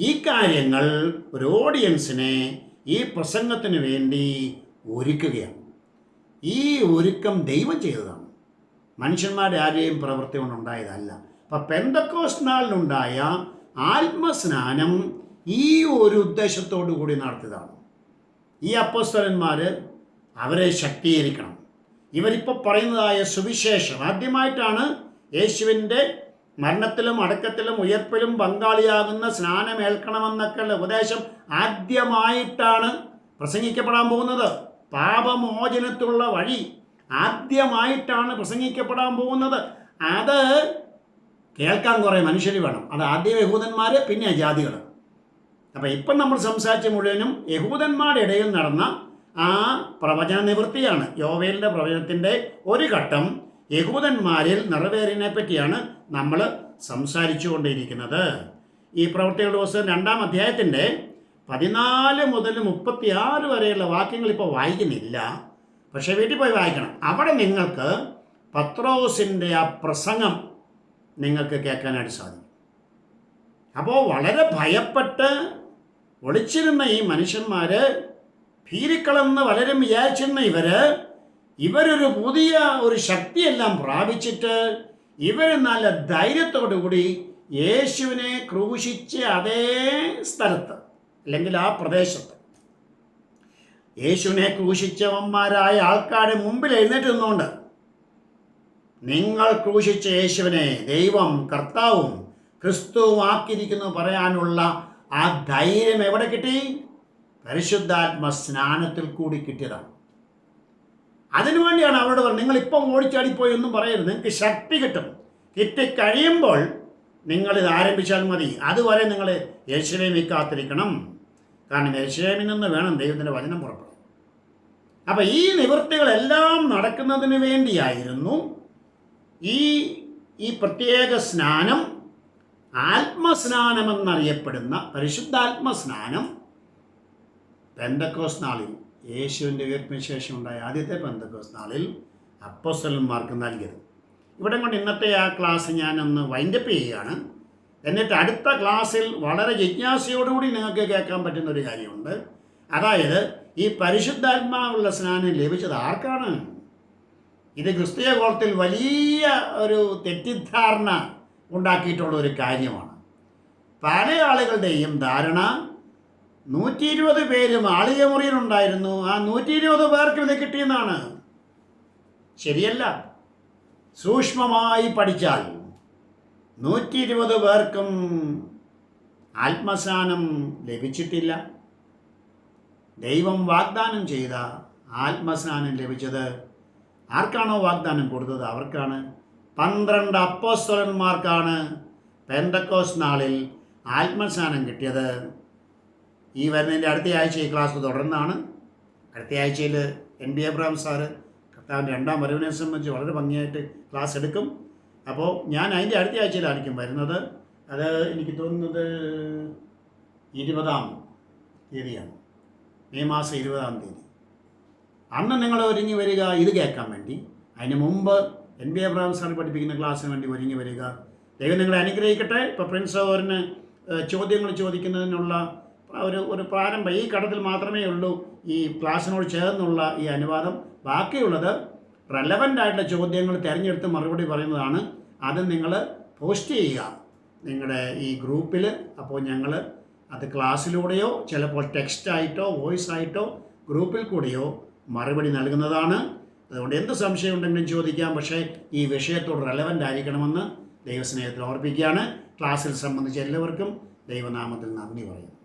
ഈ കാര്യങ്ങൾ ഒരു ഓഡിയൻസിനെ ഈ പ്രസംഗത്തിന് വേണ്ടി ഒരുക്കുകയാണ്. ഈ ഒരുക്കം ദൈവം ചെയ്തതാണ്, മനുഷ്യന്മാരുടെ ആരെയും പ്രവൃത്തി കൊണ്ടുണ്ടായതല്ല. അപ്പം പെന്തക്കോസ്ത് നാളിലുണ്ടായ ആത്മസ്നാനം ഈ ഒരു ഉദ്ദേശത്തോടു കൂടി നടത്തിയതാണ്. ഈ അപ്പോസ്തലന്മാർ അവരെ ശക്തീകരിക്കണം. ഇവരിപ്പോൾ പറയുന്നതായ സുവിശേഷം ആദ്യമായിട്ടാണ് യേശുവിൻ്റെ മരണത്തിലും അടക്കത്തിലും ഉയർപ്പിലും പങ്കാളിയാകുന്ന സ്നാനമേൽക്കണമെന്നൊക്കെയുള്ള ഉപദേശം ആദ്യമായിട്ടാണ് പ്രസംഗിക്കപ്പെടാൻ പോകുന്നത്. പാപമോചനത്തിലുള്ള വഴി ആദ്യമായിട്ടാണ് പ്രസംഗിക്കപ്പെടാൻ പോകുന്നത്. അത് കേൾക്കാൻ കുറേ മനുഷ്യർ വേണം. അത് ആദ്യം യഹൂദന്മാർ, പിന്നെ ജാതികൾ. അപ്പം ഇപ്പം നമ്മൾ സംസാരിച്ച മുഴുവനും യഹൂദന്മാരുടെ ഇടയിൽ നടന്ന ആ പ്രവചന നിവൃത്തിയാണ്. യോവേലിൻ്റെ പ്രവചനത്തിൻ്റെ ഒരു ഘട്ടം യഹൂദന്മാരിൽ നിറവേറിനെ പറ്റിയാണ് നമ്മൾ സംസാരിച്ചു കൊണ്ടിരിക്കുന്നത്. ഈ പ്രവൃത്തികളുടെ പുസ്തകം 2-ാം അധ്യായത്തിൻ്റെ 14 മുതൽ 36 വരെയുള്ള വാക്യങ്ങൾ ഇപ്പോൾ വായിക്കുന്നില്ല, പക്ഷേ വീട്ടിൽ പോയി വായിക്കണം. അവിടെ നിങ്ങൾക്ക് പത്രോസിൻ്റെ ആ പ്രസംഗം നിങ്ങൾക്ക് കേൾക്കാനായിട്ട് സാധിക്കും. അപ്പോൾ വളരെ ഭയപ്പെട്ട് ഒളിച്ചിരുന്ന ഈ മനുഷ്യന്മാർ, ഭീരുക്കളെന്ന് പലരും വിചാരിച്ചിരുന്ന ഇവരൊരു പുതിയ ഒരു ശക്തിയെല്ലാം പ്രാപിച്ചിട്ട് ഇവർ നല്ല ധൈര്യത്തോടു കൂടി യേശുവിനെ ക്രൂശിച്ച അതേ സ്ഥലത്ത് അല്ലെങ്കിൽ ആ പ്രദേശത്ത് യേശുവിനെ ക്രൂശിച്ചവന്മാരായ ആൾക്കാരുടെ മുമ്പിൽ എഴുന്നേറ്റ് നിന്നുകൊണ്ട് നിങ്ങൾ ക്രൂശിച്ച യേശുവിനെ ദൈവം കർത്താവും ക്രിസ്തുവും ആക്കിയിരിക്കുന്നു പറയാനുള്ള ആ ധൈര്യം എവിടെ കിട്ടി? പരിശുദ്ധാത്മ സ്നാനത്തിൽ കൂടി കിട്ടിയതാണ്. അതിനുവേണ്ടിയാണ് അവരോട് പറഞ്ഞത്, നിങ്ങളിപ്പം ഓടിച്ചാടിപ്പോയി ഒന്നും പറയരുത്, നിങ്ങൾക്ക് ശക്തി കിട്ടും. കിട്ടിക്കഴിയുമ്പോൾ നിങ്ങളിത് ആരംഭിച്ചാൽ മതി. അതുവരെ നിങ്ങൾ യെരുശലേമിൽ കാത്തിരിക്കണം. കാരണം യെരുശലേമിൽ നിന്ന് വേണം ദൈവത്തിൻ്റെ വചനം പുറപ്പെടാൻ. അപ്പം ഈ നിവൃത്തികളെല്ലാം നടക്കുന്നതിന് വേണ്ടിയായിരുന്നു ഈ പ്രത്യേക സ്നാനം. ആത്മസ്നാനമെന്നറിയപ്പെടുന്ന പരിശുദ്ധാത്മസ്നാനം പെന്തക്കോസ്ത് നാളിൽ, യേശുവിൻ്റെ ഉയർപ്പിന് ശേഷം ഉണ്ടായ ആദ്യത്തെ പെന്തക്കോസ്ത് നാളിൽ അപ്പോസ്തലന്മാർക്ക് നൽകിയത്. ഇവിടെ കൊണ്ട് ഇന്നത്തെ ആ ക്ലാസ് ഞാനൊന്ന് വൈൻഡപ്പ് ചെയ്യുകയാണ്. എന്നിട്ട് അടുത്ത ക്ലാസ്സിൽ വളരെ ജിജ്ഞാസയോടുകൂടി നിങ്ങൾക്ക് കേൾക്കാൻ പറ്റുന്നൊരു കാര്യമുണ്ട്. അതായത് ഈ പരിശുദ്ധാത്മാവുള്ള സ്നാനം ലഭിച്ചത് ആർക്കാണ്? ഇത് ക്രിസ്തീയ കോളത്തിൽ വലിയ ഒരു തെറ്റിദ്ധാരണ ഉണ്ടാക്കിയിട്ടുള്ള ഒരു കാര്യമാണ്. പല ആളുകളുടെയും ധാരണ 120 പേരും ആളിക മുറിയിലുണ്ടായിരുന്നു, ആ 120 പേർക്ക് ഇത് കിട്ടിയെന്നാണ്. ശരിയല്ല. സൂക്ഷ്മമായി പഠിച്ചാൽ 120 പേർക്കും ആത്മസ്നാനം ലഭിച്ചിട്ടില്ല. ദൈവം വാഗ്ദാനം ചെയ്ത ആത്മസ്നാനം ലഭിച്ചത് ആർക്കാണോ വാഗ്ദാനം കൊടുത്തത് അവർക്കാണ്. 12 അപ്പോസ്തലന്മാർക്കാണ് പെന്തക്കോസ്ത് നാളിൽ ആത്മസ്നാനം കിട്ടിയത്. ഈ വരുന്നതിൻ്റെ അടുത്ത ആഴ്ച ഈ ക്ലാസ് തുടർന്നാണ്. അടുത്ത ആഴ്ചയിൽ NB എബ്രഹാം സാറ് കർത്താവിൻ്റെ 2-ാം വരവിനെ സംബന്ധിച്ച് വളരെ ഭംഗിയായിട്ട് ക്ലാസ് എടുക്കും. അപ്പോൾ ഞാൻ അതിൻ്റെ അടുത്ത ആഴ്ചയിലായിരിക്കും വരുന്നത്. അത് എനിക്ക് തോന്നുന്നത് 20-ാം തീയതിയാണ്, മെയ് മാസം 20-ാം തീയതി. അന്ന് നിങ്ങൾ ഒരുങ്ങി വരിക ഇത് കേൾക്കാൻ വേണ്ടി. അതിന് മുമ്പ് NB എബ്രഹാം സാർ പഠിപ്പിക്കുന്ന ക്ലാസ്സിന് വേണ്ടി ഒരുങ്ങി വരിക. ദൈവം നിങ്ങളെ അനുഗ്രഹിക്കട്ടെ. ഇപ്പോൾ പ്രിൻസ് ഓറിന് ചോദ്യങ്ങൾ ചോദിക്കുന്നതിനുള്ള ഒരു പ്രാരംഭം ഈ ഘട്ടത്തിൽ മാത്രമേ ഉള്ളൂ. ഈ ക്ലാസ്സിനോട് ചേർന്നുള്ള ഈ അനുവാദം. ബാക്കിയുള്ളത് റെലവൻ്റ് ആയിട്ടുള്ള ചോദ്യങ്ങൾ തിരഞ്ഞെടുത്ത് മറുപടി പറയുന്നതാണ്. അത് നിങ്ങൾ പോസ്റ്റ് ചെയ്യുക നിങ്ങളുടെ ഈ ഗ്രൂപ്പിൽ. അപ്പോൾ ഞങ്ങൾ അത് ക്ലാസ്സിലൂടെയോ ചിലപ്പോൾ ടെക്സ്റ്റായിട്ടോ വോയിസ് ആയിട്ടോ ഗ്രൂപ്പിൽ കൂടെയോ മറുപടി നൽകുന്നതാണ്. അതുകൊണ്ട് എന്ത് സംശയം ഉണ്ടെങ്കിലും ചോദിക്കാം. പക്ഷേ ഈ വിഷയത്തോട് റെലവൻ്റ് ആയിരിക്കണമെന്ന് ദൈവസ്നേഹത്തിൽ ഓർപ്പിക്കുകയാണ്. ക്ലാസ്സിൽ സംബന്ധിച്ച എല്ലാവർക്കും ദൈവനാമത്തിൽ നന്ദി പറയുന്നു.